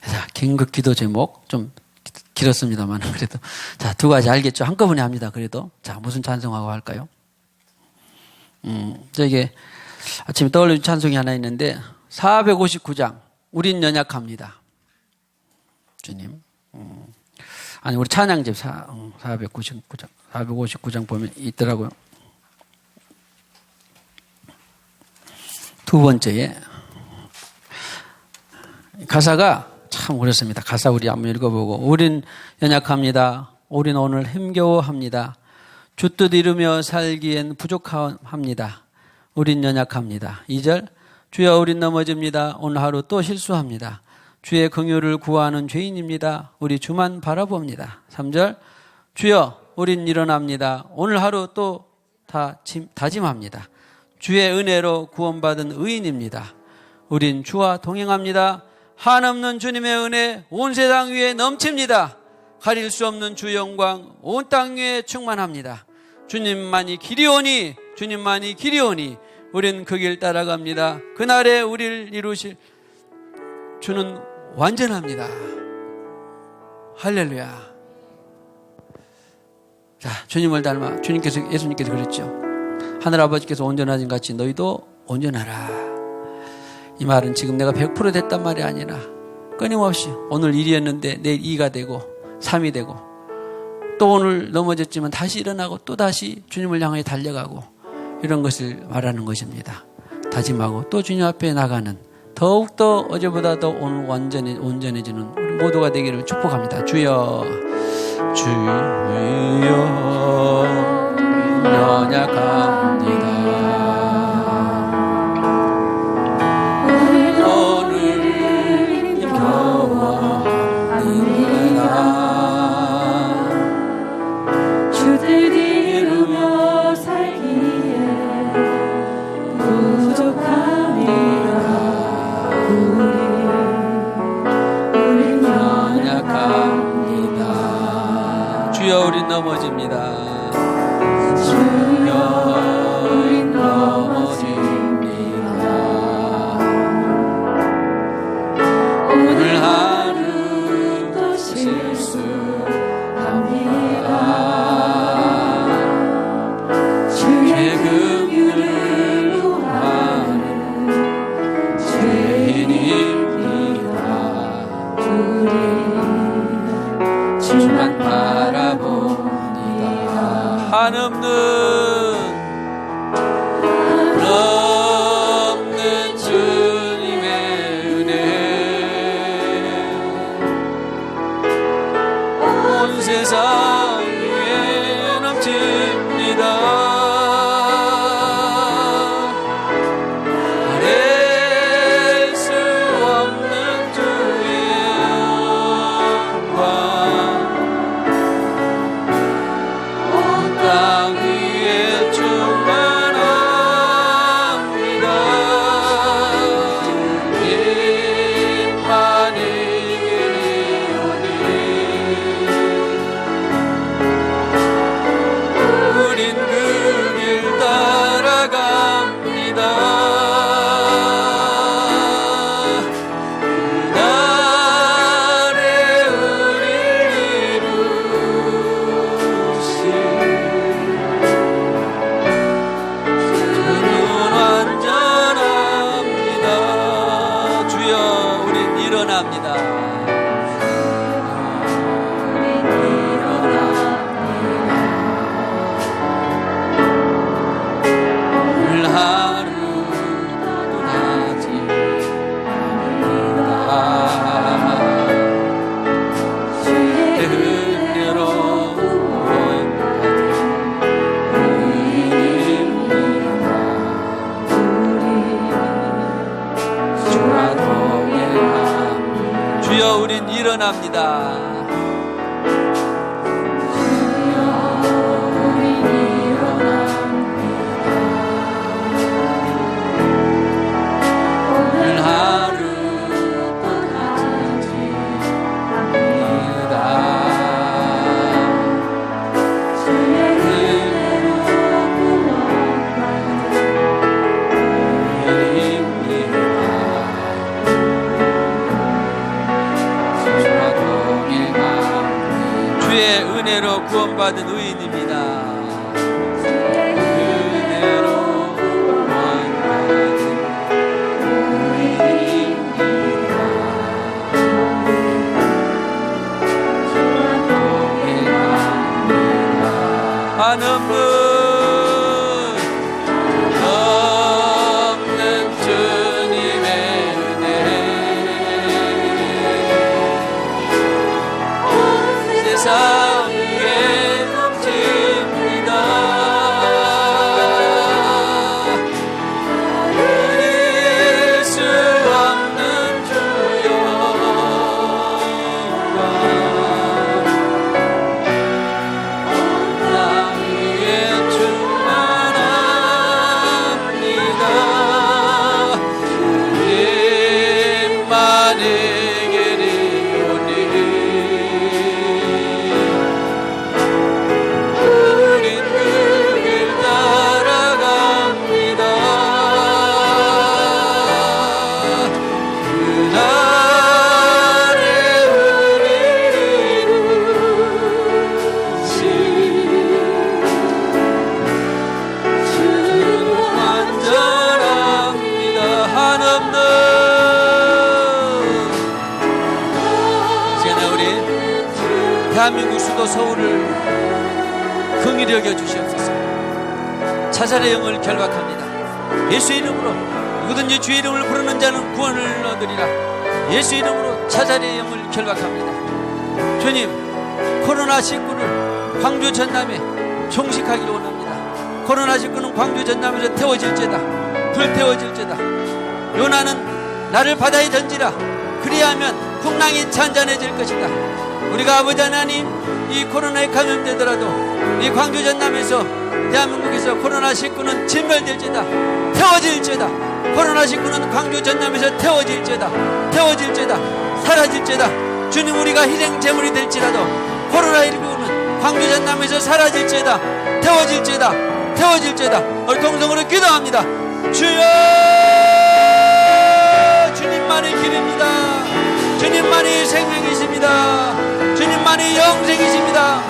자, 긴급 기도 제목 좀 길었습니다만 그래도 자, 두 가지 알겠죠? 한꺼번에 합니다. 그래도 자, 무슨 찬송하고 할까요? 저에게 아침에 떠올린 찬송이 하나 있는데 459장 우린 연약합니다. 주님. 아니 우리 찬양집 459장 보면 있더라고요. 두 번째에 가사가 참 어렵습니다. 가사 우리 한번 읽어보고 우린 연약합니다. 우린 오늘 힘겨워합니다. 주뜻 이루며 살기엔 부족합니다. 우린 연약합니다. 2절 주여 우린 넘어집니다. 오늘 하루 또 실수합니다. 주의 긍휼을 구하는 죄인입니다. 우리 주만 바라봅니다. 3절 주여 우린 일어납니다. 오늘 하루 또 다짐합니다. 주의 은혜로 구원받은 의인입니다. 우린 주와 동행합니다. 한없는 주님의 은혜 온 세상 위에 넘칩니다. 가릴 수 없는 주 영광 온 땅 위에 충만합니다. 주님만이 길이오니 주님만이 길이오니 우린 그 길 따라갑니다. 그날에 우리를 이루실 주는 완전합니다. 할렐루야. 자, 주님을 닮아 예수님께서 그랬죠. 하늘아버지께서 온전하신 같이 너희도 온전하라. 이 말은 지금 내가 100% 됐단 말이 아니라 끊임없이 오늘 1이었는데 내일 2가 되고 3이 되고 또 오늘 넘어졌지만 다시 일어나고 또 다시 주님을 향해 달려가고 이런 것을 말하는 것입니다. 다짐하고 또 주님 앞에 나가는 더욱더 어제보다 더 오늘 온전해지는 우리 모두가 되기를 축복합니다. 주여 연약합니다. 주여 우린 넘어집니다. 주여 우린 넘어집니다. 오늘 하루 또 실수합니다. 주의 긍휼을 구하는 죄인입니다. 우리 주만 바라봅니다. 일어납니다. 오늘 하루 떠나지 않는다. 주의 은혜로 주여 우린 일어납니다. 오늘 하루 떠나지 않는다. 주의 은혜로 구원받은 주의 은혜로 구원받은 의인입니다. 은혜로 구원받은 의인입니다. 주와 동행합니다. 하는 분 없는 주님의 은혜 세상 위에 넘칩니다. 잊을 수 없는 주여 나 위에 충만합니다. 주님만에게는 대한민국 수도 서울을 긍휼히 여겨 주시옵소서. 자살의 영을 결박합니다. 예수 이름으로 누구든지 주의 이름을 부르는 자는 구원을 얻으리라. 예수 이름으로 자살의 영을 결박합니다. 주님, 코로나19를 광주 전남에 종식하기를 원합니다. 코로나19는 광주 전남에서 태워질지다. 불태워질지다. 요나는 나를 바다에 던지라. 그리하면 풍랑이 잔잔해질 것이다. 우리가 아버지 하나님, 이 코로나에 감염되더라도 이 광주 전남에서 대한민국에서 코로나19는 진멸될지다. 태워질지다. 코로나19는 광주 전남에서 태워질지다. 사라질지다. 주님, 우리가 희생제물이 될지라도 코로나19는 광주 전남에서 사라질지다. 태워질지다. 우리 동성으로 기도합니다. 주여, 주님만의 길입니다. 주님만이 생명이십니다. 주님만이 영생이십니다.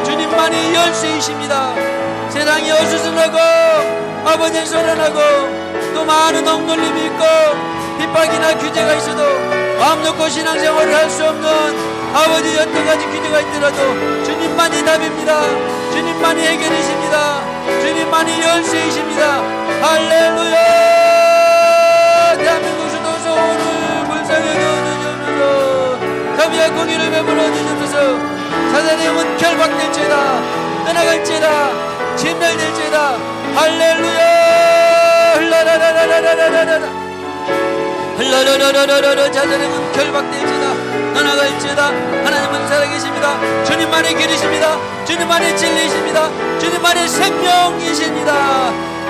주님만이 열쇠이십니다. 세상이 어수선하고 아버지의 소란하고 또 많은 억눌림이 있고 핍박이나 규제가 있어도 마음 놓고 신앙생활을 할 수 없는 아버지 여러 가지 규제가 있더라도 주님만이 답입니다. 주님만이 해결이십니다. 주님만이 열쇠이십니다. 할렐루야. 대한민국 수도 서울을 불쌍히 여겨주시옵소서. 자비와 공의를 베풀어 주옵소서. 사단의 영은 결박될지어다. 떠나갈지어다. 진멸될지어다. 할렐루야. 흘러라라라라라라라라. 자살의 영은 결박될지어다. 떠나갈지어다. 하나님은 살아계십니다. 주님만의 길이십니다. 주님만의 진리이십니다. 주님만의 생명이십니다.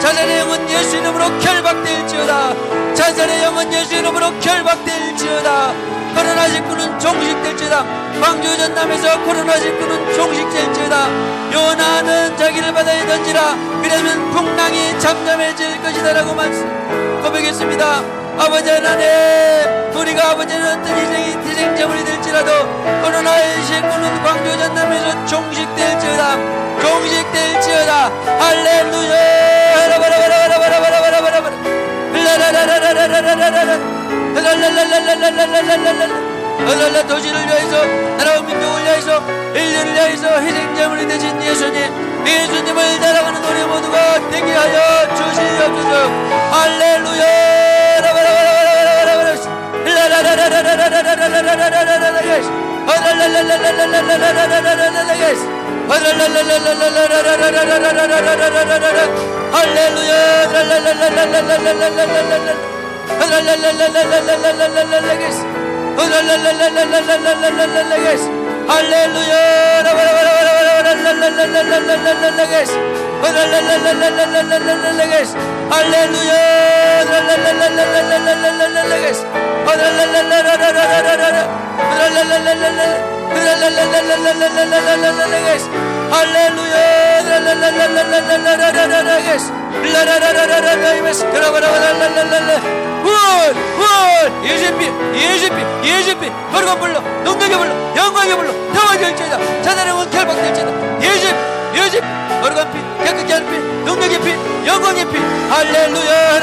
자살의 영은 예수 이름으로 결박될지어다. 자살의 영은 예수 이름으로 결박될지어다. 코로나19는 종식될지어다. 광주 전남에서 코로나19는 종식될지어다. 요나는 자기를 바다에 던지라. 그러면 풍랑이 잠잠해질 것이다 라고 고백했습니다. 아버지 하나님, 우리가 아버지는 어떤 희생제물이 될지라도 코로나19는 광주 전남에서 종식될지어다. 할렐루야. 도시를 위하여서 나라와 민족을 위하여서 인류를 위하여서 희생제물이 되신 예수님을 따라가는 우리 모두가 되게 하여 주시옵소서. 할렐루야. 예수피 벌건 불러 능력의 불러 영광의 불러 평화될지어다. 자살행은 결박될지어다. 예수피 벌건 피 깨끗게 하는 피 능력의 피 영광의 피. 할렐루야.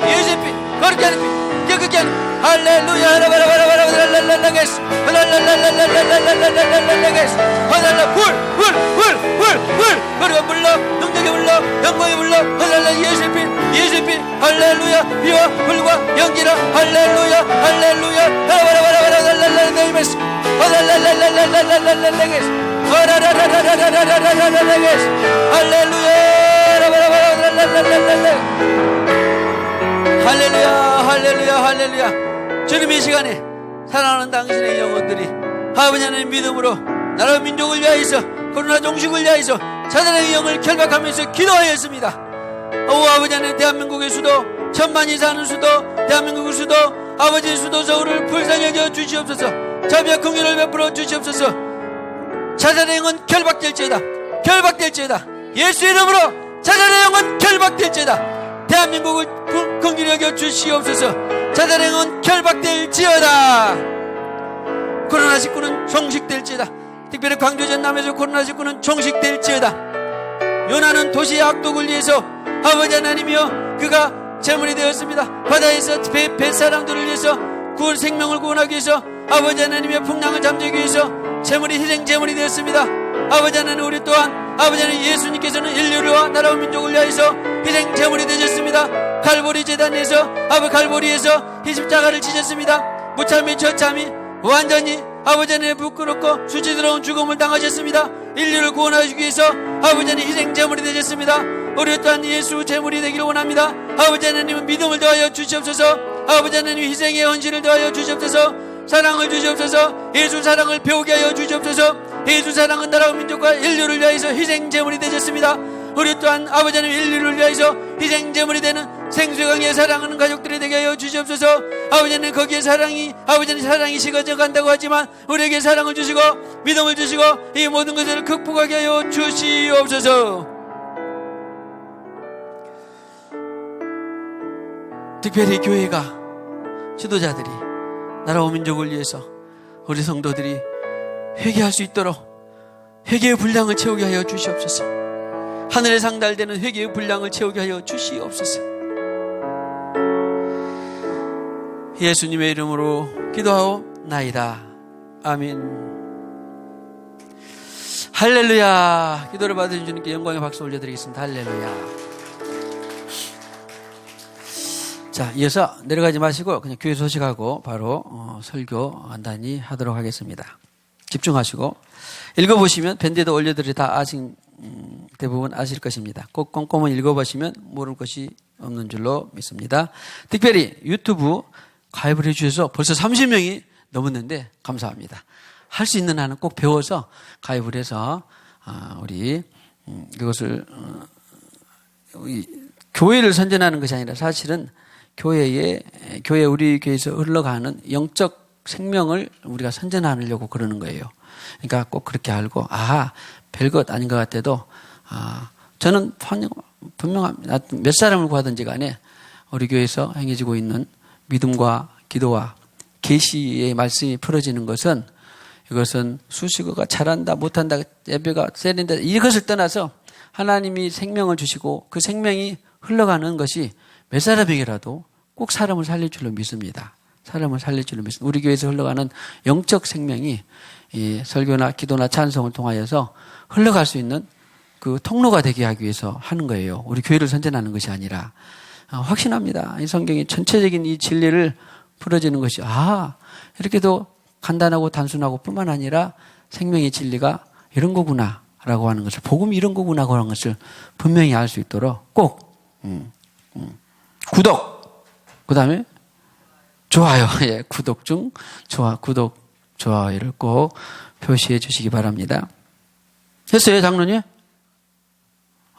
예수피 거룩게 하는 피 깨끗게 하는 피. 할렐루야. 불 불러 능력의 불러 영광의 불러. 예수피 할렐루야. 비와 불과 연기라. 할렐루야. 할렐루야. 주님 이 시간에 사랑하는 당신의 영혼들이 아버지 하나님 믿음으로 나라 민족을 위하여서 코로나 종식을 위하여서 사단의 영을 결박하면서 기도하였습니다. 아버지 하나님 대한민국의 수도 천만이 사는 수도 대한민국의 수도 아버지의 수도 서울을 불쌍히 여겨 주시옵소서. 자비와 긍휼을 베풀어 주시옵소서. 사단의 영은 결박될지어다. 예수 이름으로 사단의 영은 결박될지어다. 대한민국을 긍휼히 여겨 주시옵소서. 사단의 영은 결박될지어다. 코로나19는 종식될지어다. 특별히 광주 전남에서 코로나19는 종식될지어다. 요나는 도시의 악독을 위해서 아버지 하나님이여 그가 제물이 되었습니다. 바다에서 뱃사람들을 위해서 생명을 구원하기 위해서 아버지 하나님의 풍랑을 잠재우기 위해서 희생제물이 되었습니다. 아버지 하나님 우리 또한 아버지 하나님 예수님께서는 인류와 나라와 민족을 위하여서 희생제물이 되셨습니다. 갈보리 제단에서 갈보리에서 십자가를 지셨습니다. 무참히 처참히 완전히 아버지 하나님 부끄럽고 수치스러운 죽음을 당하셨습니다. 인류를 구원하기 위해서 아버지 하나님 희생제물이 되셨습니다. 우리 또한 예수 제물이 되기를 원합니다. 아버지 하나님은 믿음을 더하여 주시옵소서. 아버지 하나님 희생의 헌신을 더하여 주시옵소서. 사랑을 주시옵소서. 예수 사랑을 배우게 하여 주시옵소서. 예수 사랑은 나라와 민족과 인류를 위하여서 희생제물이 되셨습니다. 우리 또한 아버지 하나님 인류를 위하여서 희생제물이 되는 생수강에 사랑하는 가족들이 되게 하여 주시옵소서. 아버지 하나님 거기에 사랑이 아버지 하나님 사랑이 식어져 간다고 하지만 우리에게 사랑을 주시고 믿음을 주시고 이 모든 것을 극복하게 하여 주시옵소서. 특별히 교회가 지도자들이 나라와 민족을 위해서 우리 성도들이 회개할 수 있도록 회개의 분량을 채우게 하여 주시옵소서. 하늘에 상달되는 회개의 분량을 채우게 하여 주시옵소서. 예수님의 이름으로 기도하옵나이다. 아멘. 할렐루야. 기도를 받으신 주님께 영광의 박수 올려드리겠습니다. 할렐루야. 자, 이어서 내려가지 마시고 그냥 교회 소식하고 바로 설교 간단히 하도록 하겠습니다. 집중하시고 읽어보시면 밴드에도 올려드리 다 대부분 아실 것입니다. 꼭 꼼꼼히 읽어보시면 모를 것이 없는 줄로 믿습니다. 특별히 유튜브 가입을 해주셔서 벌써 30명이 넘었는데 감사합니다. 할 수 있는 한은 꼭 배워서 가입을 해서 우리 그것을 교회를 선전하는 것이 아니라 사실은 교회 우리 교회에서 흘러가는 영적 생명을 우리가 선전하려고 그러는 거예요. 그러니까 꼭 그렇게 알고 별것 아닌 것 같아도 저는 분명합니다. 몇 사람을 구하든지 간에 우리 교회에서 행해지고 있는 믿음과 기도와 계시의 말씀이 풀어지는 것은 이것은 수식어가 잘한다, 못한다, 예배가 세린다, 이것을 떠나서 하나님이 생명을 주시고 그 생명이 흘러가는 것이 몇 사람에게라도 꼭 사람을 살릴 줄로 믿습니다. 사람을 살릴 줄로 믿습니다. 우리 교회에서 흘러가는 영적 생명이 이 설교나 기도나 찬송을 통하여서 흘러갈 수 있는 그 통로가 되게 하기 위해서 하는 거예요. 우리 교회를 선전하는 것이 아니라. 확신합니다. 이 성경이 전체적인 이 진리를 풀어지는 것이 이렇게도 간단하고 단순하고 뿐만 아니라 생명의 진리가 이런 거구나 라고 하는 것을, 복음이 이런 거구나 라고 하는 것을 분명히 알 수 있도록 꼭 구독, 그 다음에 좋아요. 예, 구독 중 구독, 좋아요를 꼭 표시해 주시기 바랍니다. 했어요, 장로님?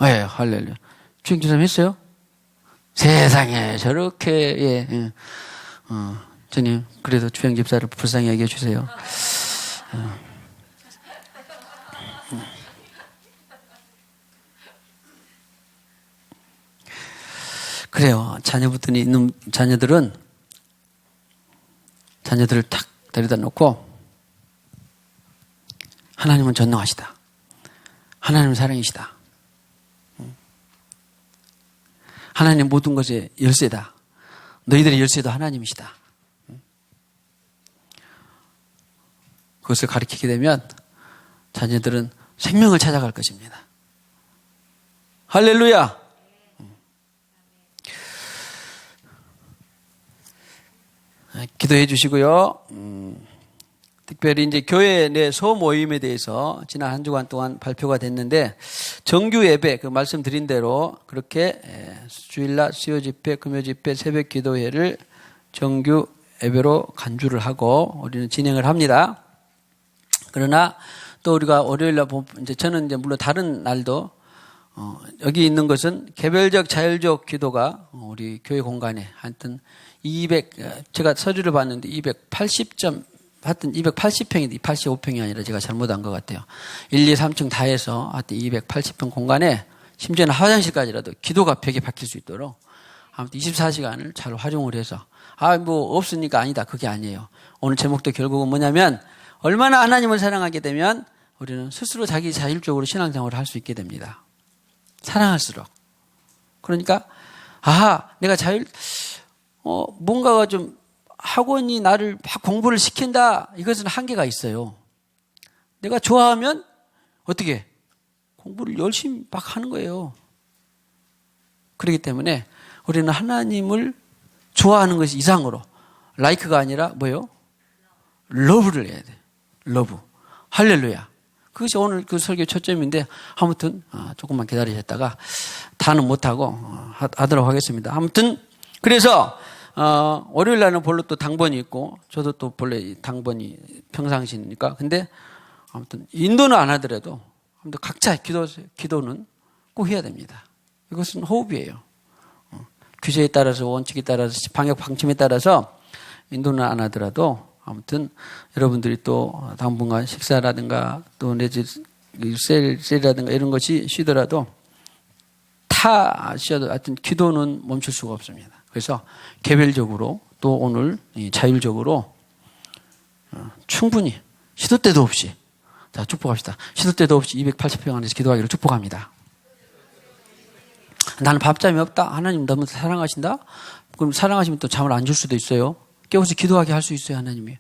예, 할렐루야. 주행주사님 했어요? 세상에 저렇게 주님 그래도 주행 집사를 불쌍히 여겨 주세요. 그래요. 자녀분들이 있는 자녀들을 탁 데려다 놓고 하나님은 전능하시다. 하나님은 사랑이시다. 하나님 모든 것의 열쇠다. 너희들의 열쇠도 하나님이시다. 그것을 가르치게 되면 자녀들은 생명을 찾아갈 것입니다. 할렐루야! 기도해 주시고요. 특별히 이제 교회 내 소모임에 대해서 지난 한 주간 동안 발표가 됐는데, 정규 예배, 그 말씀드린 대로 그렇게 주일날 수요 집회, 금요 집회, 새벽 기도회를 정규 예배로 간주를 하고 우리는 진행을 합니다. 그러나 또 우리가 월요일날 이제 저는 이제 물론 다른 날도 여기 있는 것은 개별적 자율적 기도가 우리 교회 공간에 하여튼 제가 서류를 봤는데 280평인데 85평이 아니라 제가 잘못한 것 같아요. 1, 2, 3층 다 해서 하여튼 280평 공간에 심지어는 화장실까지라도 기도가 벽에 박힐 수 있도록 아무튼 24시간을 잘 활용을 해서 뭐 없으니까 아니다. 그게 아니에요. 오늘 제목도 결국은 뭐냐면 얼마나 하나님을 사랑하게 되면 우리는 스스로 자기 자율적으로 신앙생활을 할 수 있게 됩니다. 사랑할수록. 그러니까 내가 뭔가가 좀 학원이 나를 막 공부를 시킨다. 이것은 한계가 있어요. 내가 좋아하면 어떻게 공부를 열심히 막 하는 거예요. 그렇기 때문에 우리는 하나님을 좋아하는 것이 이상으로 라이크가 아니라 뭐예요? 러브를 해야 돼. 러브. 할렐루야. 그것이 오늘 그 설교 초점인데 아무튼 조금만 기다리셨다가 다는 못하고 하도록 하겠습니다. 아무튼 그래서 월요일 날은 본래 또 당번이 있고 저도 또 본래 당번이 평상시니까. 근데 아무튼 인도는 안 하더라도 아무튼 각자 기도는 꼭 해야 됩니다. 이것은 호흡이에요. 규제에 따라서 원칙에 따라서 방역 방침에 따라서 인도는 안 하더라도 아무튼 여러분들이 또 당분간 식사라든가 또 내지 셀이라든가 이런 것이 쉬더라도 다 쉬어도 하여튼 기도는 멈출 수가 없습니다. 그래서 개별적으로 또 오늘 자율적으로 충분히 시도 때도 없이 자 축복합시다. 시도 때도 없이 280평 안에서 기도하기를 축복합니다. 나는 밤잠이 없다. 하나님 너무 사랑하신다. 그럼 사랑하시면 또 잠을 안 줄 수도 있어요. 깨워서 기도하게 할 수 있어요. 하나님이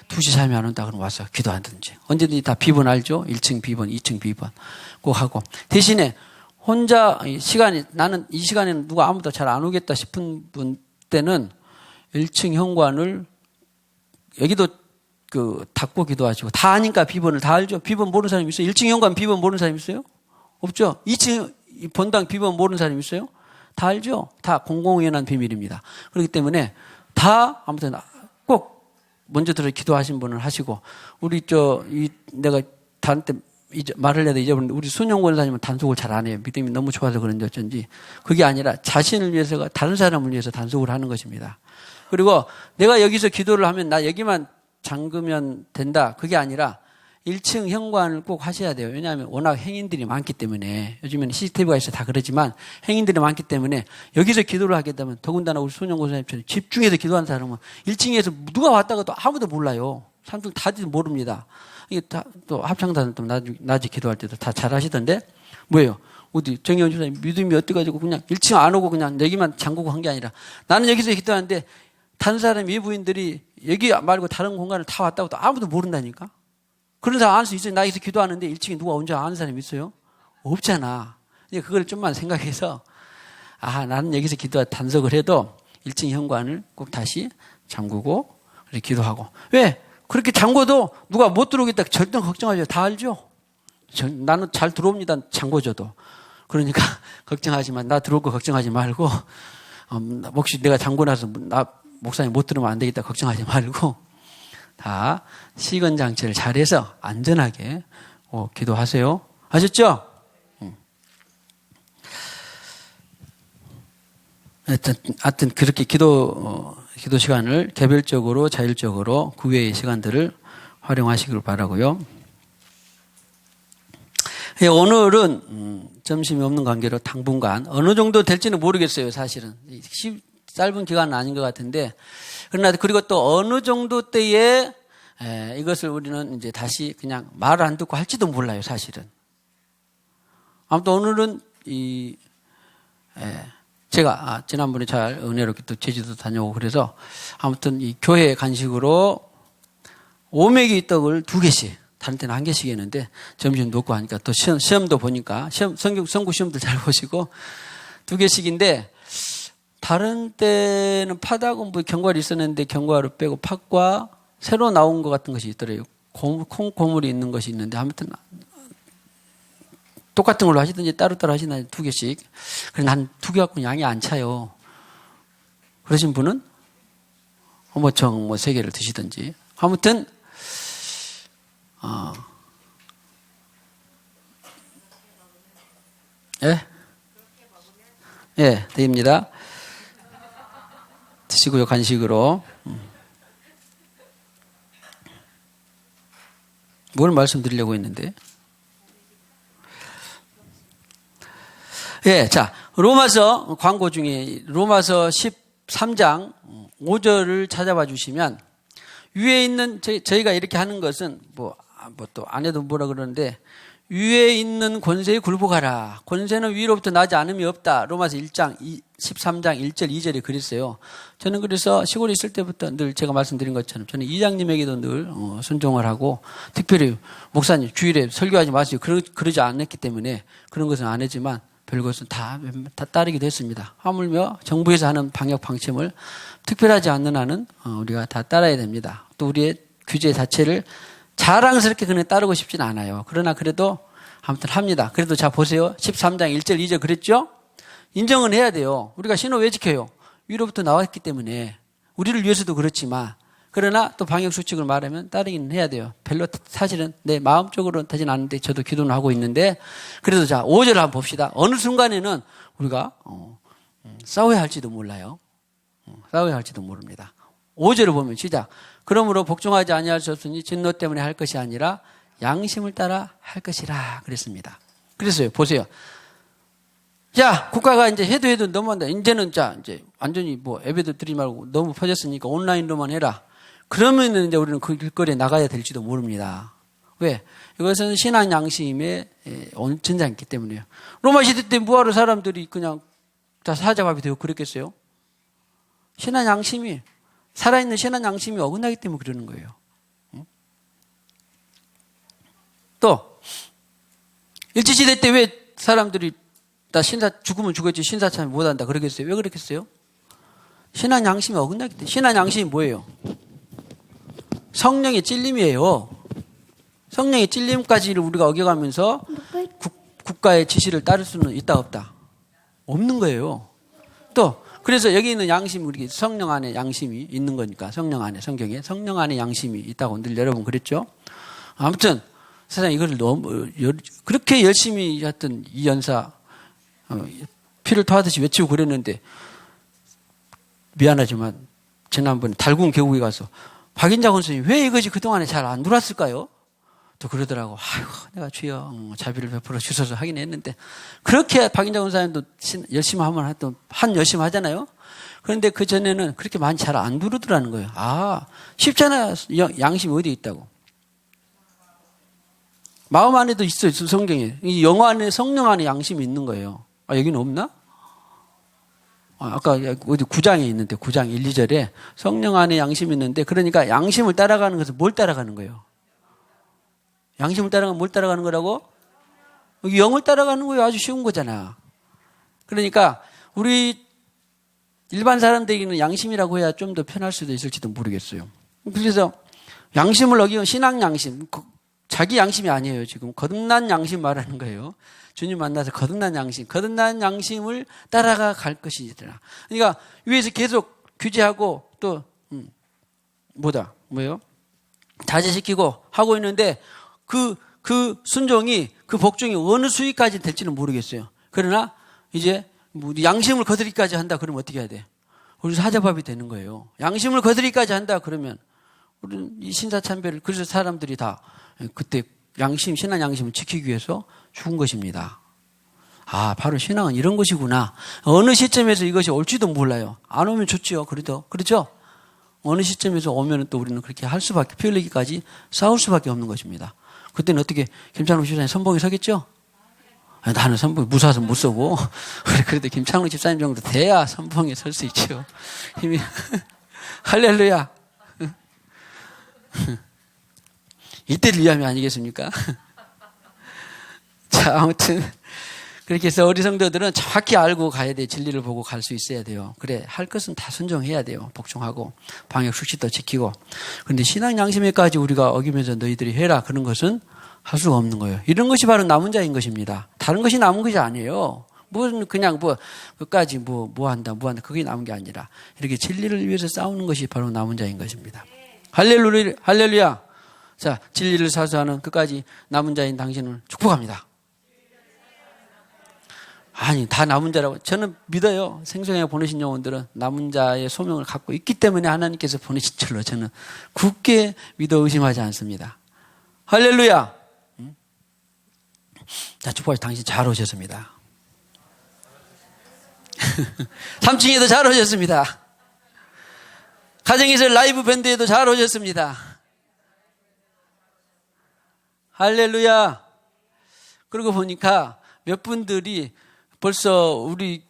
2시 잠이 안 온다 그럼 와서 기도하든지 언제든지 다 비번 알죠? 1층 비번 2층 비번 꼭 하고 대신에 혼자 나는 이 시간에는 누가 아무도 잘 안 오겠다 싶은 분 때는 1층 현관을 여기도 닫고 기도하시고 다 아니까 비번을 다 알죠? 비번 모르는 사람 있어요? 1층 현관 비번 모르는 사람 있어요? 없죠? 2층 본당 비번 모르는 사람 있어요? 다 알죠? 다 공공연한 비밀입니다. 그렇기 때문에 다 아무튼 꼭 먼저 들어 기도하신 분을 하시고 우리 내가 다른 때 말을 해도 잊어버렸는데 우리 순영 권사님은 단속을 잘 안 해요. 믿음이 너무 좋아서 그런지 어쩐지. 그게 아니라 자신을 위해서가 다른 사람을 위해서 단속을 하는 것입니다. 그리고 내가 여기서 기도를 하면 나 여기만 잠그면 된다. 그게 아니라 1층 현관을 꼭 하셔야 돼요. 왜냐하면 워낙 행인들이 많기 때문에 요즘에는 CCTV가 있어서 다 그러지만 행인들이 많기 때문에 여기서 기도를 하게 되면 더군다나 우리 손영 권사님처럼 집중해서 기도하는 사람은 1층에서 누가 왔다가도 아무도 몰라요. 사람들 다들 모릅니다. 이게 또 합창단은 또 낮에 기도할 때도 다 잘 하시던데, 뭐예요? 어디, 정의원 주사님 믿음이 어때가지고 그냥 1층 안 오고 그냥 여기만 잠그고 한 게 아니라 나는 여기서 기도하는데 다른 사람 외부인들이 여기 말고 다른 공간을 다 왔다고 또 아무도 모른다니까? 그런 사람 알 수 있어요. 나 여기서 기도하는데 1층에 누가 온지 아는 사람이 있어요? 없잖아. 그걸 좀만 생각해서, 나는 여기서 단속을 해도 1층 현관을 꼭 다시 잠그고, 그렇게 기도하고. 왜? 그렇게 잠궈도 누가 못 들어오겠다. 절대 걱정하지. 다 알죠? 나는 잘 들어옵니다. 잠궈줘도. 그러니까 걱정하지 마. 나 들어올 거 걱정하지 말고, 혹시 내가 잠궈놔서 목사님 못 들으면 안 되겠다. 걱정하지 말고, 다 시건장치를 잘해서 안전하게 기도하세요. 아셨죠? 하여튼 그렇게 기도 시간을 개별적으로 자율적으로 그 외의 시간들을 활용하시길 바라고요. 오늘은 점심이 없는 관계로 당분간 어느 정도 될지는 모르겠어요. 사실은 짧은 기간은 아닌 것 같은데, 그러나 그리고 또 어느 정도 때에 이것을 우리는 이제 다시 그냥 말을 안 듣고 할지도 몰라요. 사실은. 아무튼 오늘은 제가 지난번에 잘 은혜롭게 또 제주도 다녀오고 그래서 아무튼 이 교회 간식으로 오메기 떡을 2개씩, 다른 때는 1개씩 했는데 점심 놓고 하니까 또 시험도 보니까 성구 시험도 잘 보시고 2개씩인데, 다른 때는 팥하고 뭐 견과류 있었는데 견과류 빼고 팥과 새로 나온 것 같은 것이 있더래요. 콩고물이 있는 것이 있는데, 아무튼 똑같은 걸로 하시든지 따로따로 하시나 2개씩. 그래, 난 2개 갖고 양이 안 차요. 그러신 분은 어머청 3개를 드시든지. 아무튼 예, 됩니다. 드시고요, 간식으로. 뭘 말씀드리려고 했는데. 예, 자, 로마서 광고 중에 로마서 13장 5절을 찾아봐 주시면, 위에 있는 저희가 이렇게 하는 것은 뭐 또 안 해도 뭐라 그러는데, 위에 있는 권세에 굴복하라. 권세는 위로부터 나지 않음이 없다. 로마서 13장 1절 2절에 그랬어요. 저는 그래서 시골에 있을 때부터 늘 제가 말씀드린 것처럼 저는 이장님에게도 늘 순종을 하고, 특별히 목사님 주일에 설교하지 마세요. 그러지 않았기 때문에 그런 것은 안 했지만 별것은 다 따르기도 했습니다. 하물며 정부에서 하는 방역 방침을 특별하지 않는 한은 우리가 다 따라야 됩니다. 또 우리의 규제 자체를 자랑스럽게 그냥 따르고 싶진 않아요. 그러나 그래도 아무튼 합니다. 그래도 자 보세요. 13장 1절 2절 그랬죠? 인정은 해야 돼요. 우리가 신호 왜 지켜요? 위로부터 나왔기 때문에. 우리를 위해서도 그렇지만, 그러나 또 방역수칙을 말하면 따르기는 해야 돼요. 별로 사실은 내 마음적으로는 되진 않는데 저도 기도는 하고 있는데, 그래도 자 5절 한번 봅시다. 어느 순간에는 우리가 싸워야 할지도 몰라요. 싸워야 할지도 모릅니다. 5절을 보면 시작. 그러므로 복종하지 아니할 수 없으니 진노 때문에 할 것이 아니라 양심을 따라 할 것이라 그랬습니다. 그랬어요. 보세요. 자, 국가가 이제 해도 너무한다. 이제는 이제 완전히 뭐 예배도 드리지 말고 너무 퍼졌으니까 온라인로만 해라. 그러면은 이제 우리는 그 길거리에 나가야 될지도 모릅니다. 왜? 이것은 신앙 양심의 전장이기 때문이에요. 로마 시대 때 뭐하러 사람들이 그냥 다 사자밥이 되고 그랬겠어요? 신앙 양심이, 살아있는 신앙 양심이 어긋나기 때문에 그러는 거예요. 또 일제시대 때 왜 사람들이 다 죽으면 죽었지 신사참에 못한다 그러겠어요? 왜 그랬겠어요? 신앙 양심이 어긋나기 때문에. 신앙 양심이 뭐예요? 성령의 찔림이에요. 성령의 찔림까지를 우리가 어겨가면서 국가의 지시를 따를 수는 있다 없다? 없는 거예요. 또 그래서 여기 있는 양심, 우리 성령 안에 양심이 있는 거니까, 성령 안에, 성경에 성령 안에 양심이 있다고 늘 여러분 그랬죠. 아무튼 세상 이걸 너무 그렇게 열심히 했던 이 연사 피를 토하듯이 외치고 그랬는데, 미안하지만 지난번에 달궁 계곡에 가서 박인자 권사님이 왜 이것이 그동안에 잘 안 들어왔을까요? 또 그러더라고. 아이고, 내가 주여 자비를 베풀어 주셔서 하긴 했는데, 그렇게 박인자 권사님도 열심히 하면 한 열심히 하잖아요. 그런데 그 전에는 그렇게 많이 잘 안 두르더라는 거예요. 아, 쉽잖아요. 양심이 어디에 있다고. 마음 안에도 있어요. 성경에. 이 영어 안에 성령 안에 양심이 있는 거예요. 아, 여기는 없나? 아까 어디 9장에 있는데 9장 1, 2절에 성령 안에 양심이 있는데 그러니까 양심을 따라가는 것은 뭘 따라가는 거예요? 양심을 따라가면 뭘 따라가는 거라고? 영을 따라가는 거예요. 아주 쉬운 거잖아. 그러니까 우리 일반 사람들에게는 양심이라고 해야 좀 더 편할 수도 있을지도 모르겠어요. 그래서 양심을 어기면 신앙 양심, 자기 양심이 아니에요. 지금 거듭난 양심 말하는 거예요. 주님 만나서 거듭난 양심을 따라가 갈 것이더라. 그러니까 위에서 계속 규제하고 또 뭐예요? 자제시키고 하고 있는데 그 순종이 그 복종이 어느 수위까지 될지는 모르겠어요. 그러나 이제 뭐 양심을 거스르기까지 한다 그러면 어떻게 해야 돼? 우리 사자밥이 되는 거예요. 양심을 거스르기까지 한다 그러면 우리는 이 신사참배를 그래서 사람들이 다 그때 신앙 양심을 지키기 위해서 죽은 것입니다. 아, 바로 신앙은 이런 것이구나. 어느 시점에서 이것이 올지도 몰라요. 안 오면 좋지요. 그렇죠? 어느 시점에서 오면 또 우리는 그렇게 할 수밖에, 피 흘리기까지 싸울 수밖에 없는 것입니다. 그때는 어떻게 김창록 집사님 선봉에 서겠죠? 나는 선봉에 무서워서 못 서고 그래도 김창록 집사님 정도 돼야 선봉에 설 수 있죠. 힘이 할렐루야. 이때를 위함이 아니겠습니까? 자, 아무튼 그렇게 해서 우리 성도들은 정확히 알고 가야 돼. 진리를 보고 갈 수 있어야 돼요. 그래, 할 것은 다 순종해야 돼요. 복종하고 방역 수칙도 지키고. 그런데 신앙 양심에까지 우리가 어기면서 너희들이 해라 그런 것은 할 수가 없는 거예요. 이런 것이 바로 남은 자인 것입니다. 다른 것이 남은 것이 아니에요. 그냥 그까지 뭐 한다 그게 남은 게 아니라 이렇게 진리를 위해서 싸우는 것이 바로 남은 자인 것입니다. 할렐루야. 자, 진리를 사수하는 끝까지 남은 자인 당신을 축복합니다. 아니, 다 남은 자라고. 저는 믿어요. 생성에 보내신 영혼들은 남은 자의 소명을 갖고 있기 때문에 하나님께서 보내신 줄로 저는 굳게 믿어 의심하지 않습니다. 할렐루야. 자, 축복하시 당신 잘 오셨습니다. 3층에도 잘 오셨습니다. 가정에서 라이브 밴드에도 잘 오셨습니다. 할렐루야. 그러고 보니까 몇 분들이 벌써 우리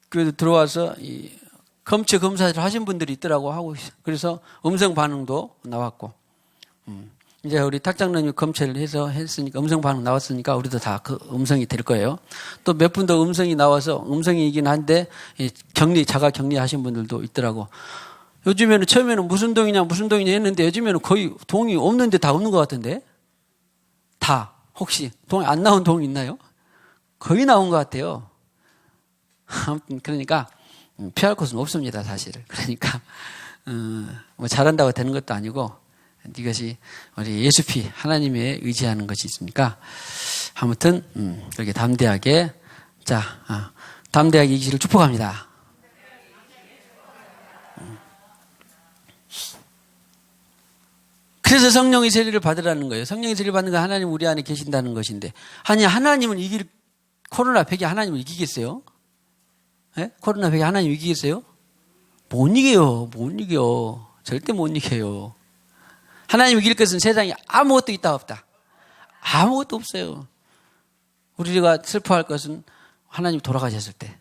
교회도 들어와서 이 검체 검사를 하신 분들이 있더라고 하고 그래서 음성 반응도 나왔고 이제 우리 탁장로님이 검체를 해서 했으니까 음성 반응 나왔으니까 우리도 다 그 음성이 될 거예요. 또 몇 분도 음성이 나와서 음성이긴 한데 자가 격리하신 분들도 있더라고. 요즘에는 처음에는 무슨 동이냐 했는데 요즘에는 거의 동이 없는데 다 없는 것 같은데 다 혹시 동이 안 나온 동이 있나요? 거의 나온 것 같아요. 아무튼 그러니까 피할 곳은 없습니다, 사실. 그러니까 뭐 잘한다고 되는 것도 아니고 이것이 우리 예수피 하나님의 의지하는 것이 있으니까 아무튼 그렇게 담대하게 담대하게 이기시를 축복합니다. 그래서 성령의 세례를 받으라는 거예요. 성령의 세례를 받는 건 하나님 우리 안에 계신다는 것인데 하나님은 코로나 벽이 하나님을 이기겠어요? 네? 코로나 벽이 하나님 이기겠어요? 못 이겨요. 절대 못 이겨요. 하나님 이길 것은 세상에 아무것도 있다 없다. 아무것도 없어요. 우리가 슬퍼할 것은 하나님 돌아가셨을 때.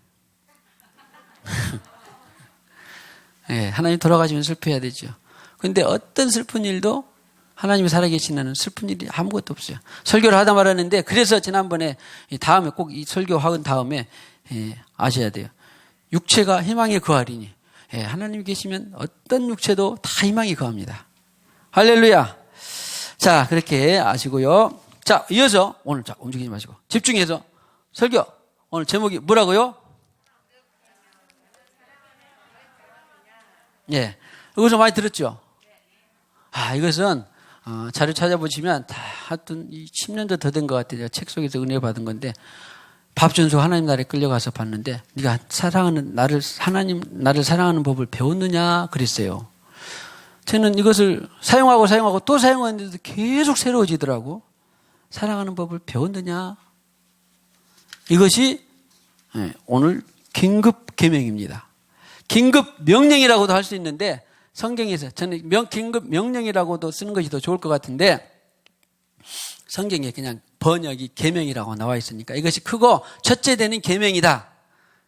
네, 하나님 돌아가시면 슬퍼해야 되죠. 그런데 어떤 슬픈 일도 하나님이 살아계신 한은 슬픈 일이 아무것도 없어요. 설교를 하다 말았는데 그래서 지난번에 다음에 꼭 이 설교하은 다음에 아셔야 돼요. 육체가 희망에 거하리니 하나님이 계시면 어떤 육체도 다 희망에 거합니다. 할렐루야. 자, 그렇게 아시고요. 자, 이어서 오늘 움직이지 마시고 집중해서 설교. 오늘 제목이 뭐라고요? 예, 이것을 많이 들었죠? 이것은 자료 찾아보시면 다 하여튼 10년도 더 된 것 같아요. 제가 책 속에서 은혜 받은 건데 밥준수 하나님 나라에 끌려가서 봤는데 네가 나를 사랑하는 법을 배웠느냐 그랬어요. 저는 이것을 사용하고 또 사용하는데도 계속 새로워지더라고. 사랑하는 법을 배웠느냐. 이것이 오늘 긴급 계명입니다. 긴급 명령이라고도 할 수 있는데 성경에서 저는 긴급 명령이라고도 쓰는 것이 더 좋을 것 같은데 성경에 그냥 번역이 계명이라고 나와 있으니까 이것이 크고 첫째 되는 계명이다.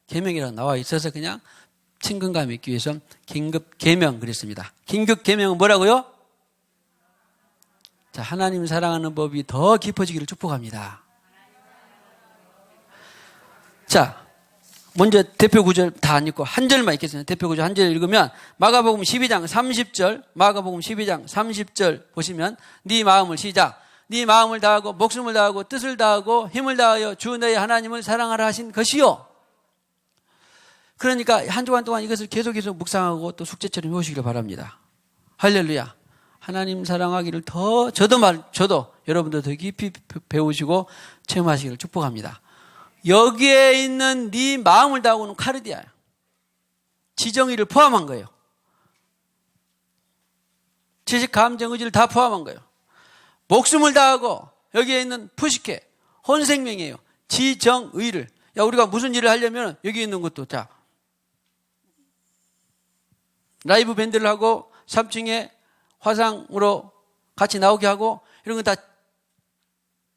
계명이라고 나와 있어서 그냥 친근감 있기 위해서 긴급 계명 그랬습니다. 긴급 계명은 뭐라고요? 자, 하나님 사랑하는 법이 더 깊어지기를 축복합니다. 자, 먼저 대표 구절 다 안 읽고 한 절만 읽겠습니다. 대표 구절 한 절 읽으면 마가복음 12장 30절, 마가복음 12장 30절 보시면 네 마음을 시작. 네 마음을 다하고 목숨을 다하고 뜻을 다하고 힘을 다하여 주 너의 하나님을 사랑하라 하신 것이요. 그러니까 한 주간 동안 이것을 계속해서 묵상하고 또 숙제처럼 해오시기를 바랍니다. 할렐루야. 하나님 사랑하기를 더 저도 여러분도 더 깊이 배우시고 체험하시기를 축복합니다. 여기에 있는 네 마음을 다하고는 카르디아야. 지정의를 포함한 거예요. 지식, 감정, 의지를 다 포함한 거예요. 목숨을 다하고 여기에 있는 푸시케, 혼생명이에요. 지정의를. 야, 우리가 무슨 일을 하려면 여기 있는 것도 자 라이브 밴드를 하고 3층에 화상으로 같이 나오게 하고 이런 건 다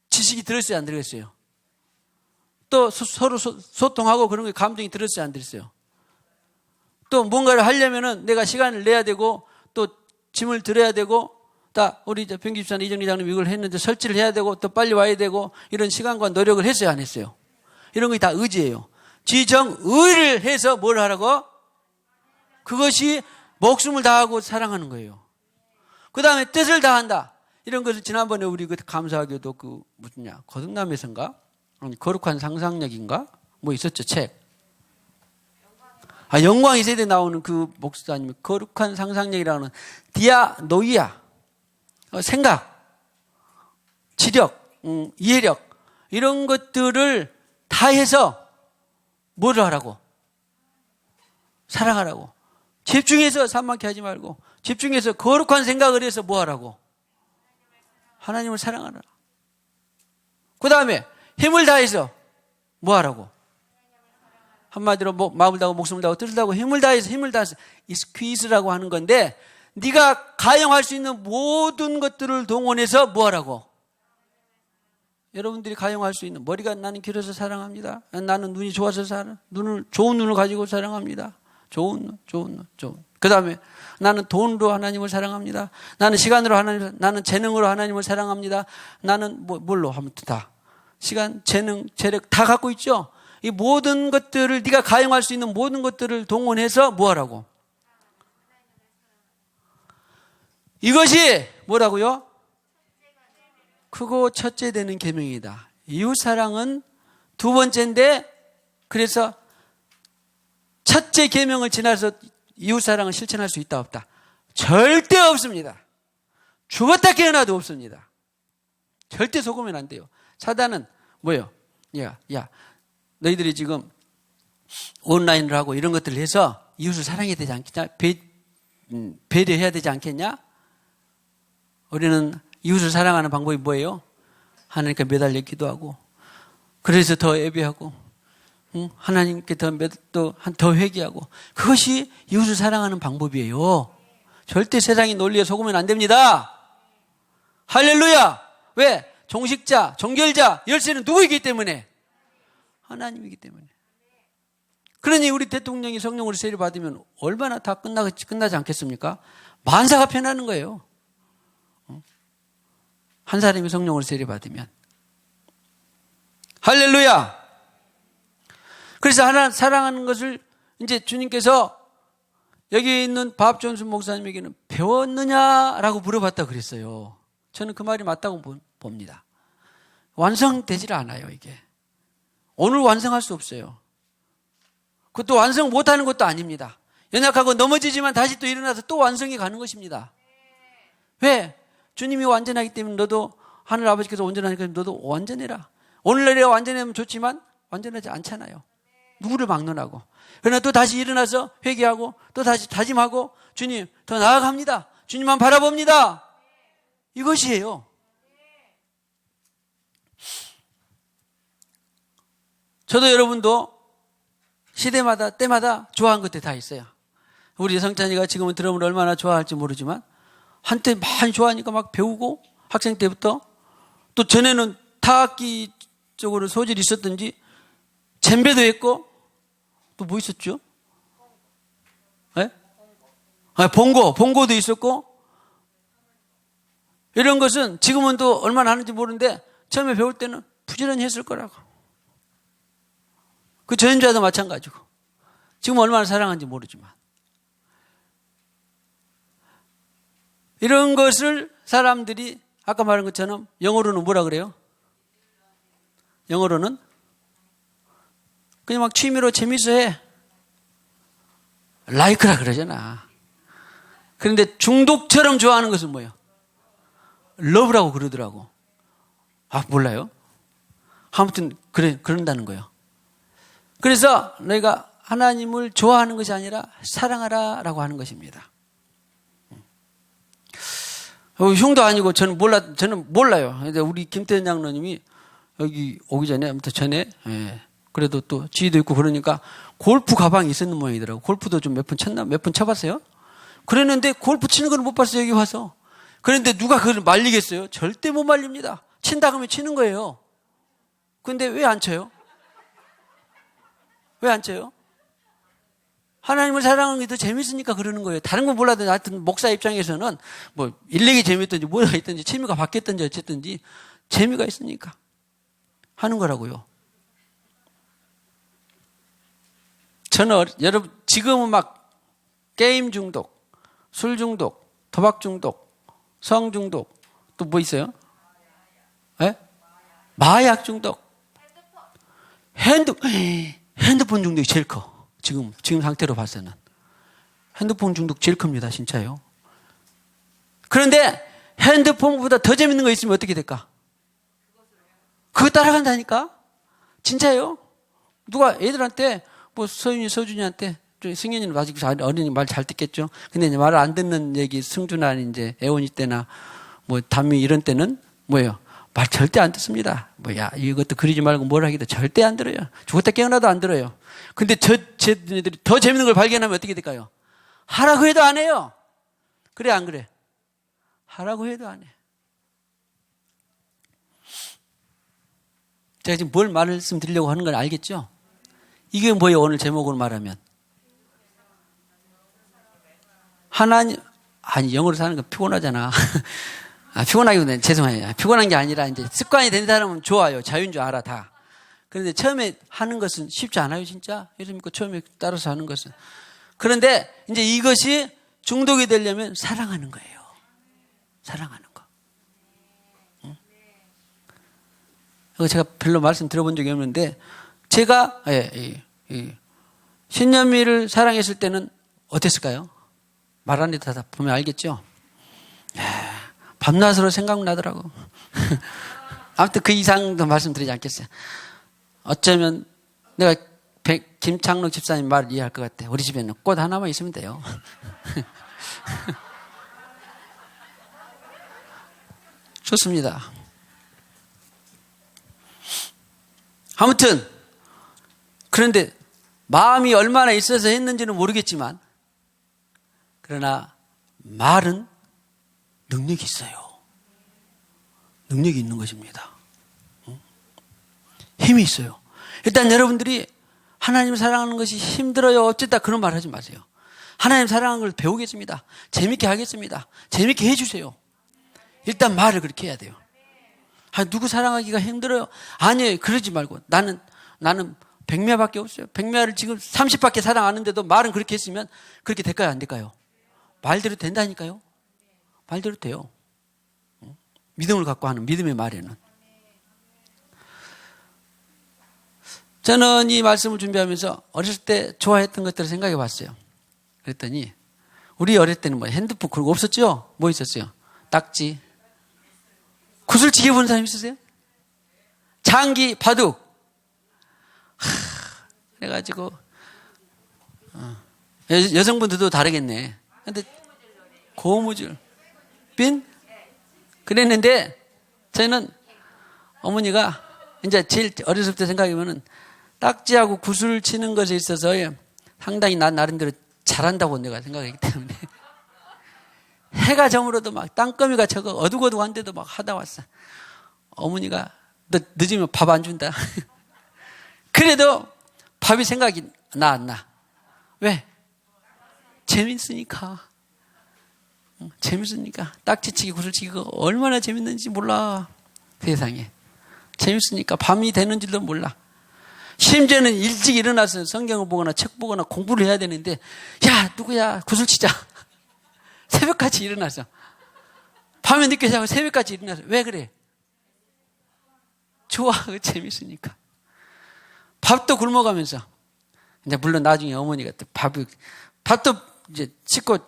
지식이 들었어요, 안 들었어요? 또 서로 소통하고 그런 게 감정이 들었어요, 안 들었어요? 또 뭔가를 하려면은 내가 시간을 내야 되고 또 짐을 들어야 되고 다 우리 병기 집사님 이정리 장님 이걸 했는데 설치를 해야 되고 또 빨리 와야 되고 이런 시간과 노력을 했어요, 안 했어요? 이런 게 다 의지예요. 지정의를 해서 뭘 하라고? 그것이 목숨을 다하고 사랑하는 거예요. 그 다음에 뜻을 다한다. 이런 것을 지난번에 우리 감사하게도 무슨냐 거듭남에서인가? 아니, 거룩한 상상력인가? 뭐 있었죠, 책. 영광의 세대에 나오는 그 목사님이 거룩한 상상력이라는 디아노이아. 생각, 지력, 이해력. 이런 것들을 다 해서 뭐를 하라고? 사랑하라고. 집중해서 산만케 하지 말고 집중해서 거룩한 생각을 해서 뭐 하라고? 하나님을 사랑하라. 그 다음에 힘을 다해서 뭐 하라고? 한마디로 마음을 다하고 목숨을 다하고 뜻을 다하고 힘을 다해서 스퀴즈라고 하는 건데 네가 가용할 수 있는 모든 것들을 동원해서 뭐 하라고? 여러분들이 가용할 수 있는 머리가 나는 길어서 사랑합니다. 나는 눈이 좋아서 좋은 눈을 가지고 사랑합니다. 좋은 눈. 그 다음에 나는 돈으로 하나님을 사랑합니다. 나는 시간으로 나는 재능으로 하나님을 사랑합니다. 나는 뭘로 하면 다 시간, 재능, 재력 다 갖고 있죠. 이 모든 것들을 네가 가용할 수 있는 모든 것들을 동원해서 뭐 하라고? 이것이 뭐라고요? 크고 첫째 되는 계명이다. 이웃사랑은 두 번째인데 그래서 첫째 계명을 지나서 이웃사랑을 실천할 수 있다 없다? 절대 없습니다. 죽었다 깨어나도 없습니다. 절대 속으면 안 돼요. 사단은 뭐예요? 야, 너희들이 지금 온라인을 하고 이런 것들을 해서 이웃을 사랑해야 되지 않겠냐? 배려해야 되지 않겠냐? 우리는 이웃을 사랑하는 방법이 뭐예요? 하나님께 매달려 기도하고 그래서 더 예배하고 하나님께 더 회개하고 그것이 이웃을 사랑하는 방법이에요. 절대 세상의 논리에 속으면 안 됩니다. 할렐루야. 왜? 종식자, 종결자, 열쇠는 누구이기 때문에? 하나님이기 때문에. 그러니 우리 대통령이 성령으로 세례 받으면 얼마나 다 끝나지 않겠습니까? 만사가 편하는 거예요. 한 사람이 성령으로 세례 받으면. 할렐루야. 그래서 하나 사랑하는 것을 이제 주님께서 여기 있는 밥존슨 목사님에게는 배웠느냐라고 물어봤다 그랬어요. 저는 그 말이 맞다고 봅니다. 완성되질 않아요, 이게. 오늘 완성할 수 없어요. 그것도 완성 못하는 것도 아닙니다. 연약하고 넘어지지만 다시 또 일어나서 또 완성해 가는 것입니다. 왜? 주님이 완전하기 때문에 너도 하늘 아버지께서 온전하니까 너도 완전해라. 오늘날에 완전하면 좋지만 완전하지 않잖아요. 누구를 막론하고. 그러나 또 다시 일어나서 회개하고 또 다시 다짐하고 주님 더 나아갑니다. 주님만 바라봅니다. 이것이에요. 저도 여러분도 시대마다 때마다 좋아하는 것들 다 있어요. 우리 성찬이가 지금은 드럼을 얼마나 좋아할지 모르지만 한때 많이 좋아하니까 막 배우고 학생 때부터 또 전에는 타악기 쪽으로 소질이 있었던지 젬베도 했고 또 뭐 있었죠? 네? 봉고도 있었고 이런 것은 지금은 또 얼마나 하는지 모르는데 처음에 배울 때는 부지런히 했을 거라고. 그 전자도 마찬가지고 지금 얼마나 사랑하는지 모르지만 이런 것을 사람들이 아까 말한 것처럼 영어로는 뭐라 그래요? 영어로는 그냥 막 취미로 재밌어 해. 라이크라 그러잖아. 그런데 중독처럼 좋아하는 것은 뭐예요? 러브라고 그러더라고. 아, 몰라요? 아무튼 그런다는 거예요. 그래서 너희가 하나님을 좋아하는 것이 아니라 사랑하라라고 하는 것입니다. 흉도 아니고 저는 몰라요. 근데 우리 김태현 장로님이 여기 오기 전에, 아무튼 전에, 그래도 또 지휘도 있고 그러니까 골프 가방이 있었는 모양이더라고. 골프도 좀 몇 번 쳐봤어요? 그랬는데 골프 치는 걸 못 봤어요, 여기 와서. 그런데 누가 그걸 말리겠어요? 절대 못 말립니다. 친다 그러면 치는 거예요. 근데 왜 안 쳐요? 왜 안 쳐요? 하나님을 사랑하는 게 더 재밌으니까 그러는 거예요. 다른 건 몰라도 하여튼 목사 입장에서는 뭐 일렉이 재밌든지 뭐가 있든지 취미가 바뀌었든지 어쨌든지 재미가 있으니까 하는 거라고요. 저는 여러분 지금은 막 게임 중독, 술 중독, 도박 중독, 성 중독 또 뭐 있어요? 네? 마약 중독, 핸드폰 중독이 제일 커. 지금 상태로 봐서는 핸드폰 중독 제일 큽니다, 진짜요. 그런데 핸드폰보다 더 재밌는 거 있으면 어떻게 될까? 그거 따라간다니까? 진짜요? 누가 애들한테 뭐 서준이한테 승현이는 아직 어린이 말 잘 듣겠죠. 근데 이제 말을 안 듣는 얘기 승준아 이제 애원이 때나 뭐 담미 이런 때는 뭐예요? 말 절대 안 듣습니다. 뭐야 이것도 그리지 말고 뭘 하기도 절대 안 들어요. 죽었다 깨어나도 안 들어요. 근데 쟤네들이 더 재밌는 걸 발견하면 어떻게 될까요? 하라고 해도 안 해요. 그래 안 그래? 하라고 해도 안 해. 제가 지금 뭘 말씀드리려고 하는 건 알겠죠? 이게 뭐예요? 오늘 제목으로 말하면 하나님 아니 영어로 사는 건 피곤하잖아. 피곤하기보다는 죄송해요. 피곤한 게 아니라 이제 습관이 된 사람은 좋아요. 자유인 줄 알아 다. 그런데 처음에 하는 것은 쉽지 않아요, 진짜. 예수 믿고 처음에 따라서 하는 것은. 그런데 이제 이것이 중독이 되려면 사랑하는 거예요. 사랑하는 거. 응? 이거 제가 별로 말씀 들어본 적이 없는데 제가 신현미를 사랑했을 때는 어땠을까요? 말 안 해도 다 보면 알겠죠? 밤낮으로 생각나더라고. 아무튼 그 이상도 말씀드리지 않겠어요. 어쩌면 내가 김창록 집사님 말을 이해할 것 같아. 우리 집에는 꽃 하나만 있으면 돼요. 좋습니다. 아무튼 그런데 마음이 얼마나 있어서 했는지는 모르겠지만 그러나 말은 능력이 있어요. 능력이 있는 것입니다. 힘이 있어요. 일단 여러분들이 하나님을 사랑하는 것이 힘들어요. 어쨌다 그런 말 하지 마세요. 하나님 사랑하는 걸 배우겠습니다. 재밌게 하겠습니다. 재밌게 해주세요. 일단 말을 그렇게 해야 돼요. 누구 사랑하기가 힘들어요. 아니에요. 그러지 말고 나는 100매밖에 없어요. 100매를 지금 30밖에 사랑 안 하는데도 말은 그렇게 했으면 그렇게 될까요? 안 될까요? 말대로 된다니까요. 말대로 돼요. 믿음을 갖고 하는 믿음의 말에는. 저는 이 말씀을 준비하면서 어렸을 때 좋아했던 것들을 생각해 봤어요. 그랬더니 우리 어릴 때는 뭐 핸드폰 그런 거 없었죠? 뭐 있었어요? 딱지. 구슬치기 보는 사람 있으세요? 장기, 바둑. 그래가지고 여성분들도 다르겠네. 근데 고무줄, 핀 그랬는데 저는 어머니가 이제 제일 어렸을 때 생각해보면 딱지하고 구슬 치는 것에 있어서 상당히 난 나름대로 잘한다고 내가 생각하기 때문에. 해가 저물어도 막 땅거미가 저거 어둑어둑한데도 막 하다 왔어. 어머니가 너 늦으면 밥 안 준다. 그래도 밥이 생각이 안 나. 왜? 재밌으니까. 재밌으니까. 딱지치기 구슬치기가 얼마나 재밌는지 몰라. 세상에. 재밌으니까 밤이 되는 줄도 몰라. 심지어는 일찍 일어나서 성경을 보거나 책 보거나 공부를 해야 되는데 야 누구야 구슬치자. 새벽까지 일어나서 밤에 늦게 자고 새벽까지 일어나서 왜 그래? 좋아. 재밌으니까. 밥도 굶어가면서 이제 물론 나중에 어머니가 또 밥도 이제 씻고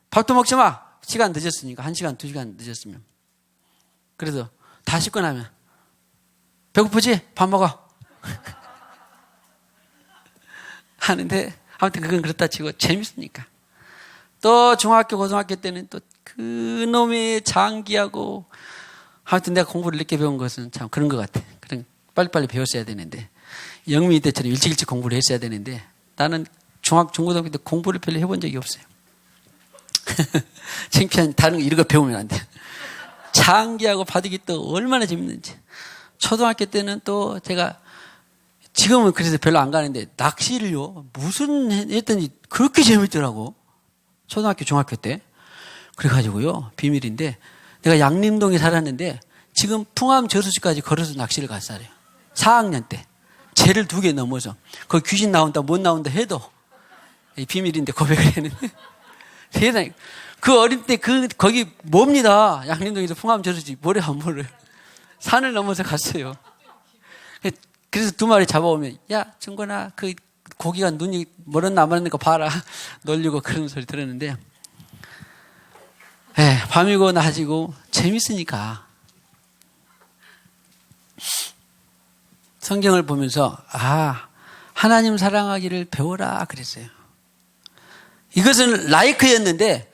밥도 먹지 마. 시간 늦었으니까 1시간 2시간 늦었으면 그래도 다 씻고 나면 배고프지? 밥 먹어. 하는데 아무튼 그건 그렇다 치고 재밌으니까. 또 중학교 고등학교 때는 또 그놈의 장기하고 아무튼 내가 공부를 늦게 배운 것은 참 그런 것 같아. 그런 빨리빨리 배웠어야 되는데 영민이 때처럼 일찍 공부를 했어야 되는데 나는 중고등학교 때 공부를 별로 해본 적이 없어요. 창피한 다른 거 이런 거 배우면 안 돼. 장기하고 바둑이 또 얼마나 재밌는지. 초등학교 때는 또 제가 지금은 그래서 별로 안 가는데 낚시를요 무슨 했더니 그렇게 재밌더라고. 초등학교 중학교 때. 그래가지고요 비밀인데 내가 양림동에 살았는데 지금 풍암 저수지까지 걸어서 낚시를 갔어요. 4학년 때. 죄를 2개 넘어서 거기 귀신 나온다 못 나온다 해도 비밀인데 고백을 했는데 세상에 그 어린 때 거기 뭡니다. 양림동에서 풍암 저수지 모래 안 몰라요. 산을 넘어서 갔어요. 그래서 2마리 잡아오면 야 정권아 그 고기가 눈이 멀었나 안 멀었나 봐라 놀리고 그런 소리 들었는데 밤이고 낮이고 재밌으니까 성경을 보면서 하나님 사랑하기를 배워라 그랬어요. 이것은 라이크였는데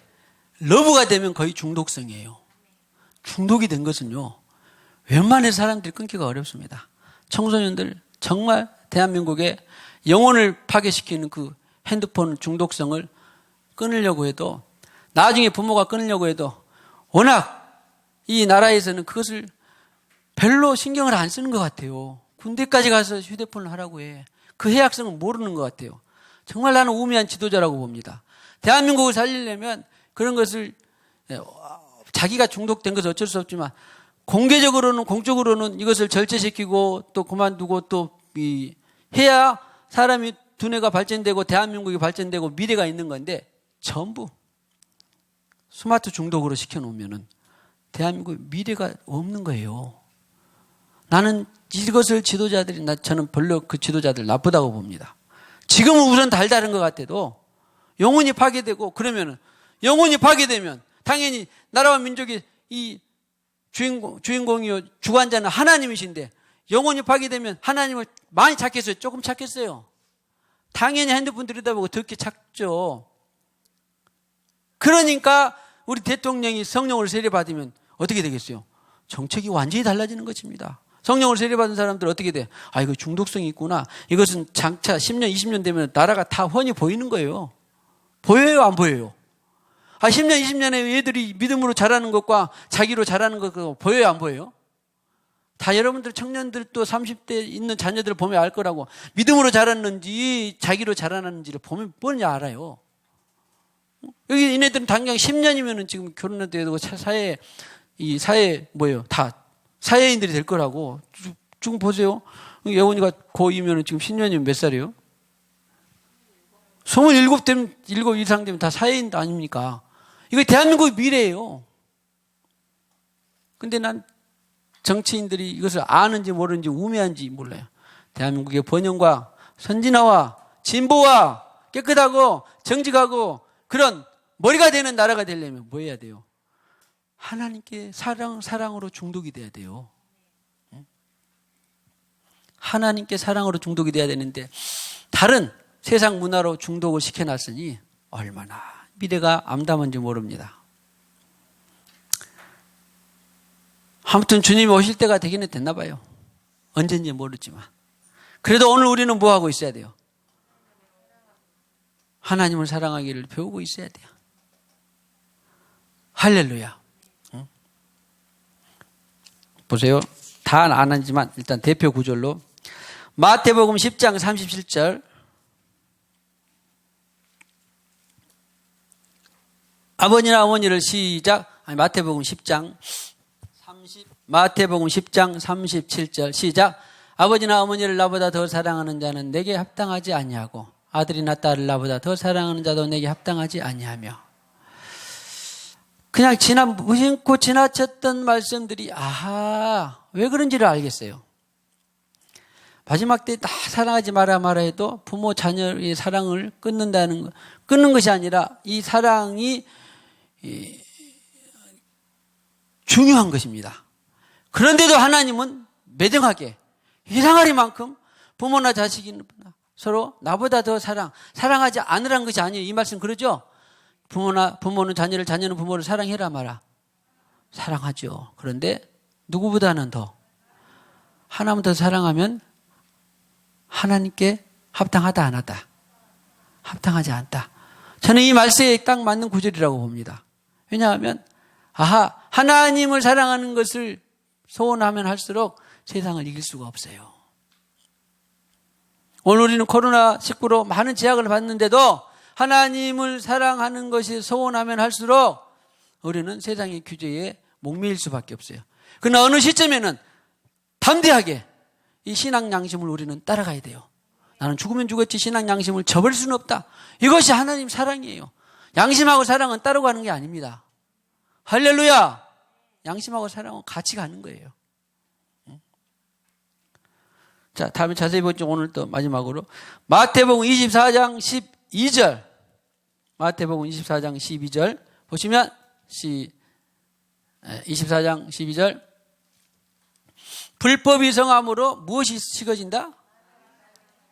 러브가 되면 거의 중독성이에요. 중독이 된 것은요 웬만한 사람들이 끊기가 어렵습니다. 청소년들 정말 대한민국의 영혼을 파괴시키는 그 핸드폰 중독성을 끊으려고 해도 나중에 부모가 끊으려고 해도 워낙 이 나라에서는 그것을 별로 신경을 안 쓰는 것 같아요. 군대까지 가서 휴대폰을 하라고 해. 그 해악성은 모르는 것 같아요. 정말 나는 우매한 지도자라고 봅니다. 대한민국을 살리려면 그런 것을 자기가 중독된 것은 어쩔 수 없지만 공개적으로는 공적으로는 이것을 절제시키고 또 그만두고 또 해야 사람이 두뇌가 발전되고 대한민국이 발전되고 미래가 있는 건데 전부 스마트 중독으로 시켜놓으면 대한민국 미래가 없는 거예요. 나는 이것을 저는 별로 그 지도자들 나쁘다고 봅니다. 지금은 우선 달다른 것 같아도 영혼이 파괴되고 그러면은 영혼이 파괴되면 당연히 나라와 민족이 이 주인공이요 주관자는 하나님이신데 영혼이 파괴되면 하나님을 많이 찾겠어요? 조금 찾겠어요? 당연히 핸드폰 들여다보고 듣기 찾죠. 그러니까 우리 대통령이 성령을 세례받으면 어떻게 되겠어요? 정책이 완전히 달라지는 것입니다. 성령을 세례받은 사람들 어떻게 돼? 이거 중독성이 있구나. 이것은 장차 10년, 20년 되면 나라가 다 훤히 보이는 거예요. 보여요, 안 보여요? 10년, 20년에 얘들이 믿음으로 자라는 것과 자기로 자라는 것 보여요, 안 보여요? 다 여러분들 청년들 또 30대 있는 자녀들 보면 알 거라고. 믿음으로 자랐는지 자기로 자라는지를 보면 뻔히 알아요. 여기 얘네들은 당장 10년이면은 지금 결혼해도 되고 다 사회인들이 될 거라고. 지금 보세요. 예원이가 고2면은 지금 10년이면 몇 살이에요? 27 이상 되면 다 사회인 아닙니까? 이거 대한민국의 미래예요. 근데 난 정치인들이 이것을 아는지 모르는지 우매한지 몰라요. 대한민국의 번영과 선진화와 진보와 깨끗하고 정직하고 그런 머리가 되는 나라가 되려면 뭐 해야 돼요? 하나님께 사랑으로 중독이 돼야 돼요. 하나님께 사랑으로 중독이 돼야 되는데 다른 세상 문화로 중독을 시켜놨으니 얼마나 미래가 암담한지 모릅니다. 아무튼 주님이 오실 때가 되기는 됐나 봐요. 언젠지 모르지만. 그래도 오늘 우리는 뭐 하고 있어야 돼요? 하나님을 사랑하기를 배우고 있어야 돼요. 할렐루야. 보세요. 다 안 하지만 일단 대표 구절로 마태복음 10장 37절 아버지나 어머니를 시작. 마태복음 10장 37절 시작. 아버지나 어머니를 나보다 더 사랑하는 자는 내게 합당하지 아니하고 아들이나 딸을 나보다 더 사랑하는 자도 내게 합당하지 아니하며. 그냥 무심코 지나쳤던 말씀들이 왜 그런지를 알겠어요. 마지막 때 다 사랑하지 마라 해도 부모 자녀의 사랑을 끊는 것이 아니라 이 사랑이 중요한 것입니다. 그런데도 하나님은 매정하게 이상하리만큼 부모나 자식이나 서로 나보다 더 사랑하지 않으라는 것이 아니에요. 이 말씀 그러죠? 부모는 자녀를, 자녀는 부모를 사랑해라 마라. 사랑하죠. 그런데 누구보다는 더 하나만 더 사랑하면 하나님께 합당하다 안 하다. 합당하지 않다. 저는 이 말씀에 딱 맞는 구절이라고 봅니다. 왜냐하면 하나님을 사랑하는 것을 소원하면 할수록 세상을 이길 수가 없어요. 오늘 우리는 코로나19로 많은 제약을 받는데도 하나님을 사랑하는 것이 소원하면 할수록 우리는 세상의 규제에 목매일 수밖에 없어요. 그러나 어느 시점에는 담대하게 이 신앙 양심을 우리는 따라가야 돼요. 나는 죽으면 죽었지 신앙 양심을 저버릴 수는 없다. 이것이 하나님 사랑이에요. 양심하고 사랑은 따로 가는 게 아닙니다. 할렐루야. 양심하고 사랑은 같이 가는 거예요. 자, 다음에 자세히 보죠. 오늘 또 마지막으로 마태복음 24장 12절 마태복음 24장 12절 보시면 24장 12절 불법이 성함으로 무엇이 식어진다?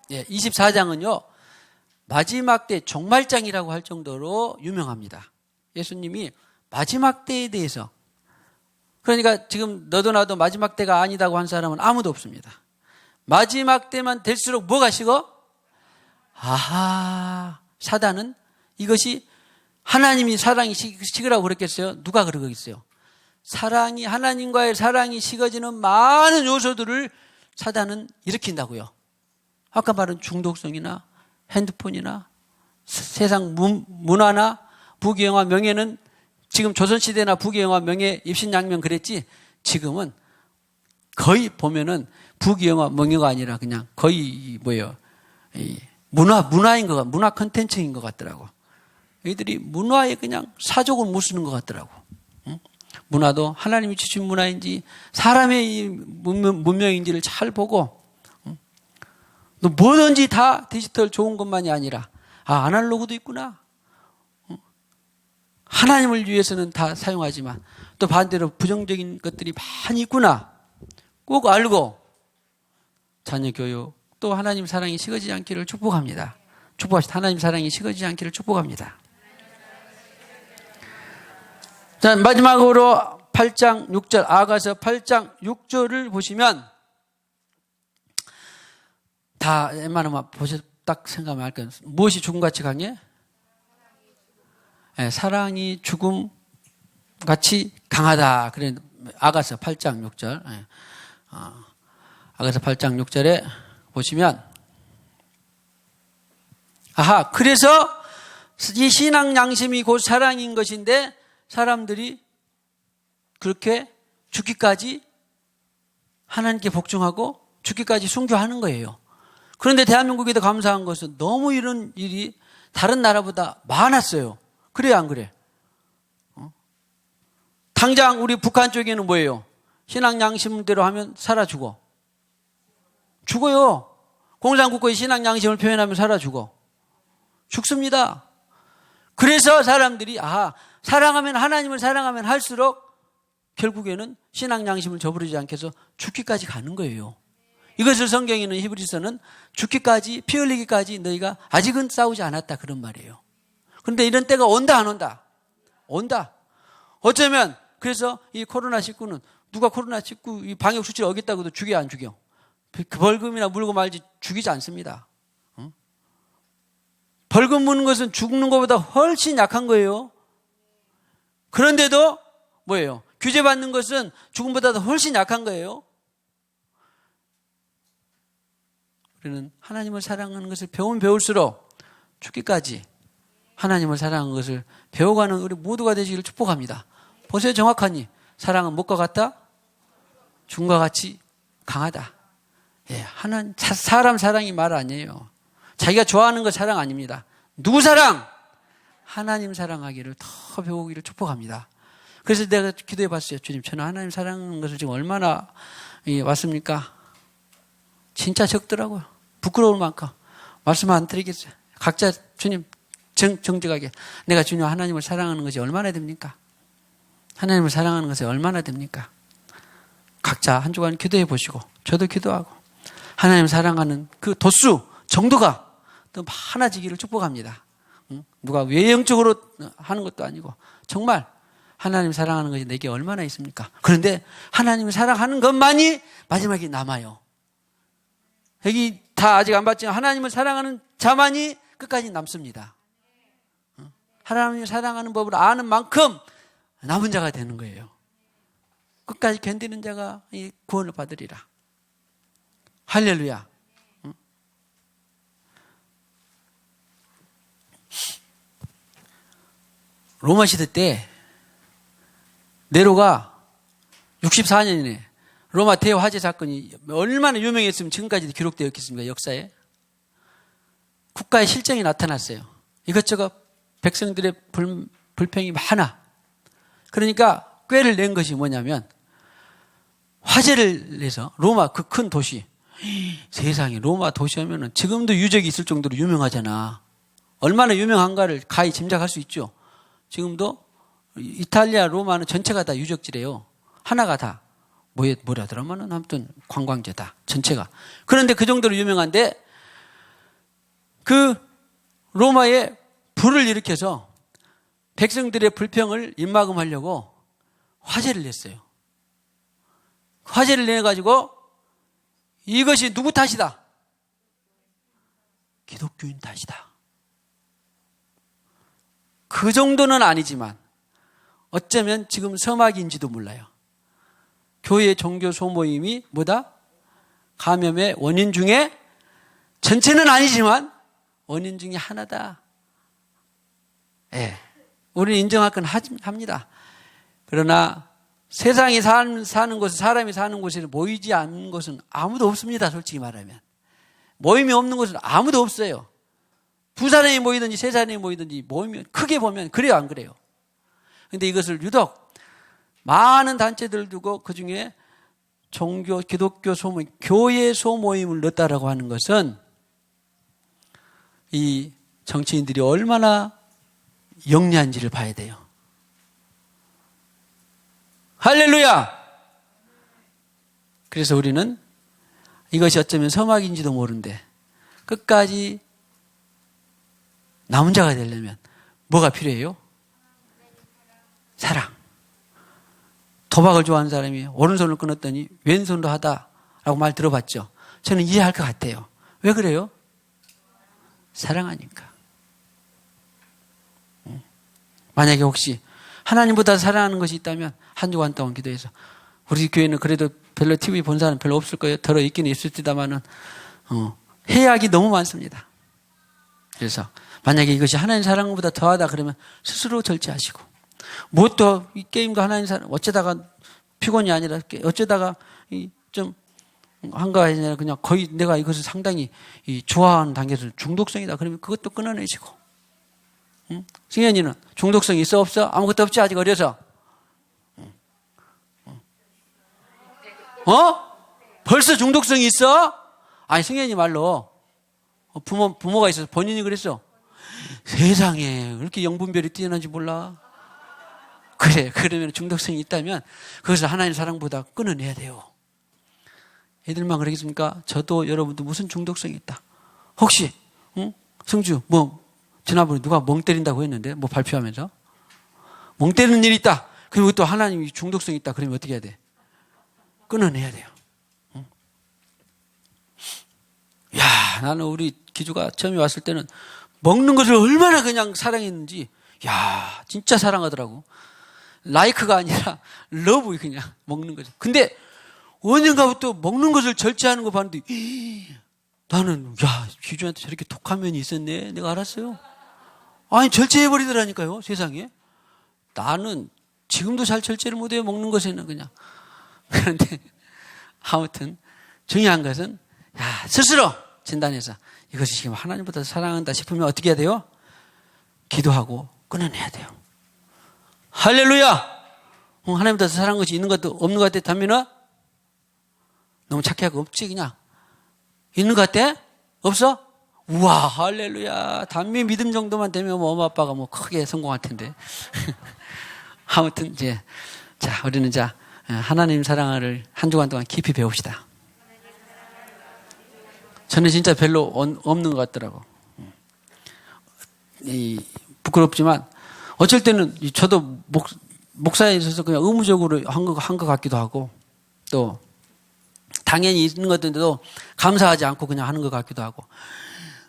24장은요 마지막 때 종말장이라고 할 정도로 유명합니다. 예수님이 마지막 때에 대해서 그러니까 지금 너도 나도 마지막 때가 아니다고 한 사람은 아무도 없습니다. 마지막 때만 될수록 뭐가 식어? 사단은 이것이 하나님이 사랑이 식으라고 그랬겠어요? 누가 그러겠어요? 하나님과의 사랑이 식어지는 많은 요소들을 사단은 일으킨다고요. 아까 말한 중독성이나 핸드폰이나 세상 문화나 부귀영화 명예는 지금 조선시대나 부귀영화 명예 입신양명 그랬지 지금은 거의 보면은 부귀영화 명예가 아니라 그냥 거의 문화인 것 같고 문화 컨텐츠인 것 같더라고. 이들이 문화에 그냥 사족을 못 쓰는 것 같더라고. 문화도 하나님이 주신 문화인지 사람의 문명인지를 잘 보고 뭐든지 다 디지털 좋은 것만이 아니라 아날로그도 있구나. 하나님을 위해서는 다 사용하지만 또 반대로 부정적인 것들이 많이 있구나. 꼭 알고 자녀 교육 또 하나님 사랑이 식어지지 않기를 축복합니다. 축복합시다. 하나님 사랑이 식어지지 않기를 축복합니다. 자, 마지막으로 8장 6절 아가서 8장 6절을 보시면 다 웬만하면 딱 생각하면 알 거예요. 무엇이 죽음같이 강해? 사랑이 죽음같이 강하다. 그래 아가서 8장 6절 아가서 8장 6절에 보시면 그래서 이 신앙 양심이 곧 사랑인 것인데 사람들이 그렇게 죽기까지 하나님께 복종하고 죽기까지 순교하는 거예요. 그런데 대한민국에도 감사한 것은 너무 이런 일이 다른 나라보다 많았어요. 그래요, 안 그래? 당장 우리 북한 쪽에는 뭐예요? 신앙 양심대로 하면 살아 죽어요. 공산국가의 신앙 양심을 표현하면 살아 죽습니다. 그래서 사람들이 사랑하면 하나님을 사랑하면 할수록 결국에는 신앙 양심을 저버리지 않게 해서 죽기까지 가는 거예요. 이것을 성경에는 히브리서는 죽기까지 피 흘리기까지 너희가 아직은 싸우지 않았다 그런 말이에요. 그런데 이런 때가 온다 안 온다? 온다. 어쩌면 그래서 이 코로나19는 누가 코로나19 이 방역 수치를 어겼다고 해도 죽여 안 죽여? 그 벌금이나 물고 말지 죽이지 않습니다. 벌금 무는 것은 죽는 것보다 훨씬 약한 거예요. 그런데도 뭐예요? 규제받는 것은 죽음보다도 훨씬 약한 거예요. 우리는 하나님을 사랑하는 것을 배우면 배울수록 죽기까지 하나님을 사랑하는 것을 배워가는 우리 모두가 되시기를 축복합니다. 보세요. 정확하니 사랑은 무엇과 같다? 죽음과 같이 강하다. 예, 사람 사랑이 말 아니에요. 자기가 좋아하는 것 사랑 아닙니다. 누구 사랑? 하나님 사랑하기를 더 배우기를 축복합니다. 그래서 내가 기도해 봤어요. 주님, 저는 하나님 사랑하는 것을 지금 얼마나 왔습니까? 진짜 적더라고요. 부끄러울 만큼. 말씀 안 드리겠어요. 각자 주님 정직하게 내가 주님 하나님을 사랑하는 것이 얼마나 됩니까? 하나님을 사랑하는 것이 얼마나 됩니까? 각자 한 주간 기도해 보시고 저도 기도하고 하나님 사랑하는 그 도수 정도가 더 많아지기를 축복합니다. 누가 외형적으로 하는 것도 아니고 정말 하나님 사랑하는 것이 내게 얼마나 있습니까? 그런데 하나님을 사랑하는 것만이 마지막에 남아요. 여기 다 아직 안 봤지만 하나님을 사랑하는 자만이 끝까지 남습니다. 하나님을 사랑하는 법을 아는 만큼 남은 자가 되는 거예요. 끝까지 견디는 자가 이 구원을 받으리라. 할렐루야. 로마 시대 때 네로가 64년이네. 로마 대화재 사건이 얼마나 유명했으면 지금까지도 기록되어 있겠습니까? 역사에. 국가의 실정이 나타났어요. 이것저것 백성들의 불평이 많아. 그러니까 꾀를 낸 것이 뭐냐면 화재를 내서 로마 그 큰 도시, 세상에 로마 도시 하면은 지금도 유적이 있을 정도로 유명하잖아. 얼마나 유명한가를 가히 짐작할 수 있죠. 지금도 이탈리아 로마는 전체가 다 유적지래요. 하나가 다 뭐라더라면은 아무튼 관광지다 전체가. 그런데 그 정도로 유명한데 그 로마에 불을 일으켜서 백성들의 불평을 입막음하려고 화재를 냈어요. 화재를 내가지고 이것이 누구 탓이다? 기독교인 탓이다. 그 정도는 아니지만 어쩌면 지금 서막인지도 몰라요. 교회 종교 소모임이 뭐다? 감염의 원인 중에 전체는 아니지만 원인 중에 하나다. 예, 우리는 인정할 건 합니다. 그러나 세상이 사는 곳, 사람이 사는 곳에 모이지 않는 곳은 아무도 없습니다. 솔직히 말하면. 모임이 없는 곳은 아무도 없어요. 두 사람이 모이든지 세 사람이 모이든지 모이면 크게 보면 그래요, 안 그래요? 근데 이것을 유독 많은 단체들 두고 그 중에 종교, 기독교 소모임, 교회 소모임을 넣었다라고 하는 것은 이 정치인들이 얼마나 영리한지를 봐야 돼요. 할렐루야! 그래서 우리는 이것이 어쩌면 서막인지도 모르는데 끝까지 남은 자가 되려면 뭐가 필요해요? 사랑. 도박을 좋아하는 사람이 오른손을 끊었더니 왼손으로 하다라고 말 들어봤죠. 저는 이해할 것 같아요. 왜 그래요? 사랑하니까. 만약에 혹시 하나님보다 사랑하는 것이 있다면 한 주간 동안 기도해서 우리 교회는 그래도 별로 TV 본 사람 별로 없을 거예요. 들어 있기는 있을 듯다마는 해악이 너무 많습니다. 그래서 만약에 이것이 하나님 사랑보다 더하다 그러면 스스로 절제하시고 무엇도 이 게임도 하나님 사랑 어쩌다가 피곤이 아니라 어쩌다가 좀 한가 아니라 그냥 거의 내가 이것을 상당히 좋아하는 단계에서 중독성이다 그러면 그것도 끊어내시고. 응? 승현이는 중독성이 있어 없어? 아무것도 없지 아직 어려서. 벌써 중독성이 있어? 아니 승현이 말로 부모가 있어서 본인이 그랬어. 세상에 그렇게 영분별이 뛰어난지 몰라. 그래 그러면 중독성이 있다면 그것을 하나님 사랑보다 끊어내야 돼요. 애들만 그러겠습니까? 저도 여러분도 무슨 중독성이 있다. 혹시 성주 지난번에 누가 멍 때린다고 했는데 발표하면서 멍 때리는 일이 있다. 그리고 또 하나님이 중독성이 있다. 그러면 어떻게 해야 돼? 끊어내야 돼요. 야, 나는 우리 기주가 처음에 왔을 때는 먹는 것을 얼마나 그냥 사랑했는지, 야, 진짜 사랑하더라고. 라이크가 아니라 러브, 그냥 먹는 거죠. 근데 언젠가부터 먹는 것을 절제하는 거 봤는데, 나는, 야, 기주한테 저렇게 독한 면이 있었네. 내가 알았어요. 아니, 절제해버리더라니까요, 세상에. 나는 지금도 잘 절제를 못해요, 먹는 것에는 그냥. 그런데, 아무튼, 중요한 것은, 야, 스스로 진단해서 이것이 지금 하나님보다 사랑한다 싶으면 어떻게 해야 돼요? 기도하고 끊어내야 돼요. 할렐루야! 하나님보다 사랑한 것이 있는 것도 없는 것 같아, 단민아? 너무 착해하고 없지, 그냥. 있는 것 같아? 없어? 우와, 할렐루야. 단미 믿음 정도만 되면 뭐 엄마 아빠가 뭐 크게 성공할 텐데. 아무튼 이제, 자, 우리는 자, 하나님 사랑을 한 주간 동안 깊이 배웁시다. 저는 진짜 별로 없는 것 같더라고. 부끄럽지만, 어쩔 때는 저도 목사에 있어서 그냥 의무적으로 한 것 같기도 하고, 또, 당연히 있는 것들도 감사하지 않고 그냥 하는 것 같기도 하고,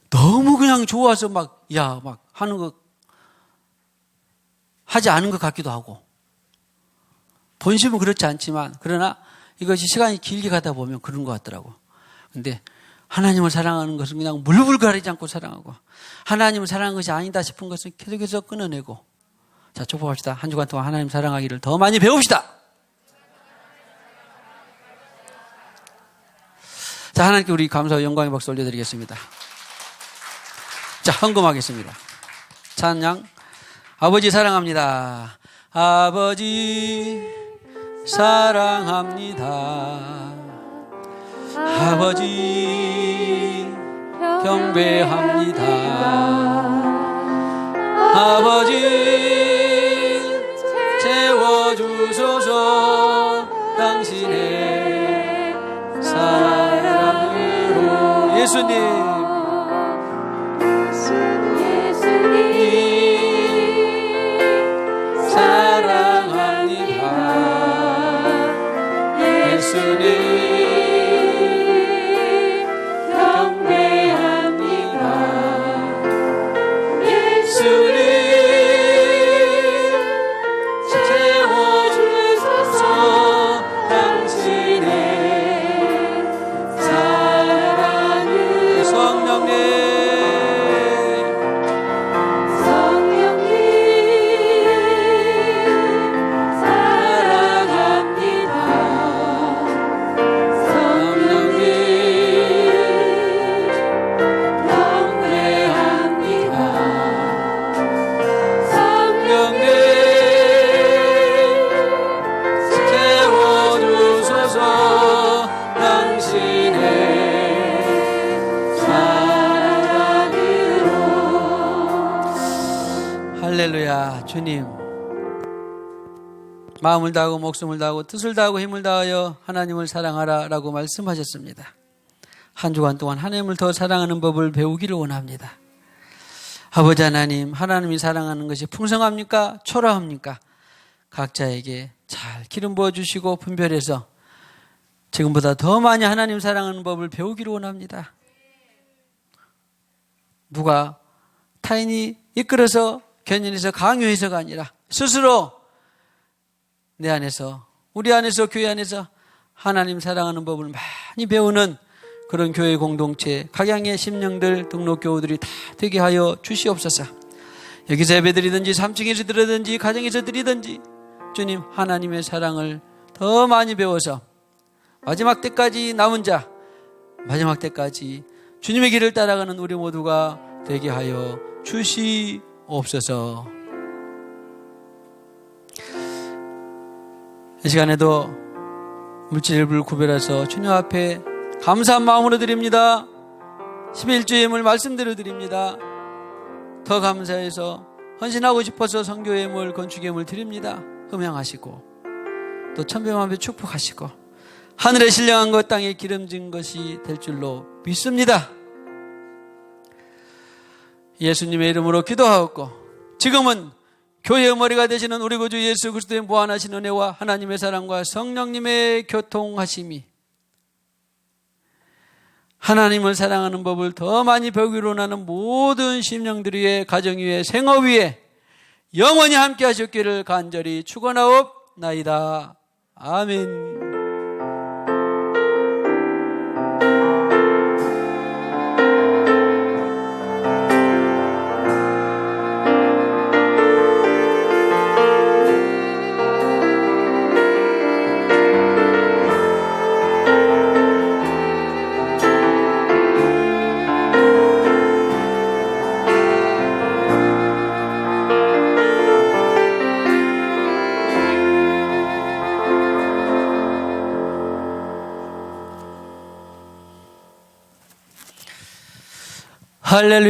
너무 그냥 좋아서 막 하는 거, 하지 않은 것 같기도 하고, 본심은 그렇지 않지만, 그러나 이것이 시간이 길게 가다 보면 그런 것 같더라고. 근데 하나님을 사랑하는 것은 그냥 물불 가리지 않고 사랑하고, 하나님을 사랑하는 것이 아니다 싶은 것은 계속해서 끊어내고, 자, 축복합시다. 한 주간 동안 하나님 사랑하기를 더 많이 배웁시다. 자, 하나님께 우리 감사와 영광의 박수 올려드리겠습니다. 자, 헌금하겠습니다. 찬양. 아버지 사랑합니다. 아버지 사랑합니다. 아버지 경배합니다. 아버지 채워주소서 당신의 사랑으로. 예수님 사랑합니다. 예수님 할렐루야. 주님, 마음을 다하고 목숨을 다하고 뜻을 다하고 힘을 다하여 하나님을 사랑하라 라고 말씀하셨습니다. 한 주간 동안 하나님을 더 사랑하는 법을 배우기를 원합니다. 아버지 하나님, 하나님이 사랑하는 것이 풍성합니까? 초라합니까? 각자에게 잘 기름 부어주시고 분별해서 지금보다 더 많이 하나님 사랑하는 법을 배우기를 원합니다. 누가 타인이 이끌어서 견인해서 강요해서가 아니라 스스로 내 안에서, 우리 안에서, 교회 안에서 하나님 사랑하는 법을 많이 배우는 그런 교회 공동체, 각양의 심령들, 등록교우들이 다 되게 하여 주시옵소서. 여기서 예배드리든지 3층에서 드리든지 가정에서 드리든지 주님 하나님의 사랑을 더 많이 배워서 마지막 때까지 남은 자, 마지막 때까지 주님의 길을 따라가는 우리 모두가 되게 하여 주시옵소서. 이 시간에도 물질을 구별해서 주님 앞에 감사한 마음으로 드립니다. 11주 예물 말씀대로 드립니다. 더 감사해서 헌신하고 싶어서 선교 예물, 건축 예물 드립니다. 흠양하시고 또 천배만배 축복하시고 하늘에 신령한 것, 땅에 기름진 것이 될 줄로 믿습니다. 예수님의 이름으로 기도하옵고 지금은 교회의 머리가 되시는 우리 구주 예수 그리스도의 무한하신 은혜와 하나님의 사랑과 성령님의 교통하심이 하나님을 사랑하는 법을 더 많이 배우기로 하는 모든 심령들 위에, 가정 위에, 생업 위에 영원히 함께 하셨기를 간절히 축원하옵나이다. 아멘. 할렐루야.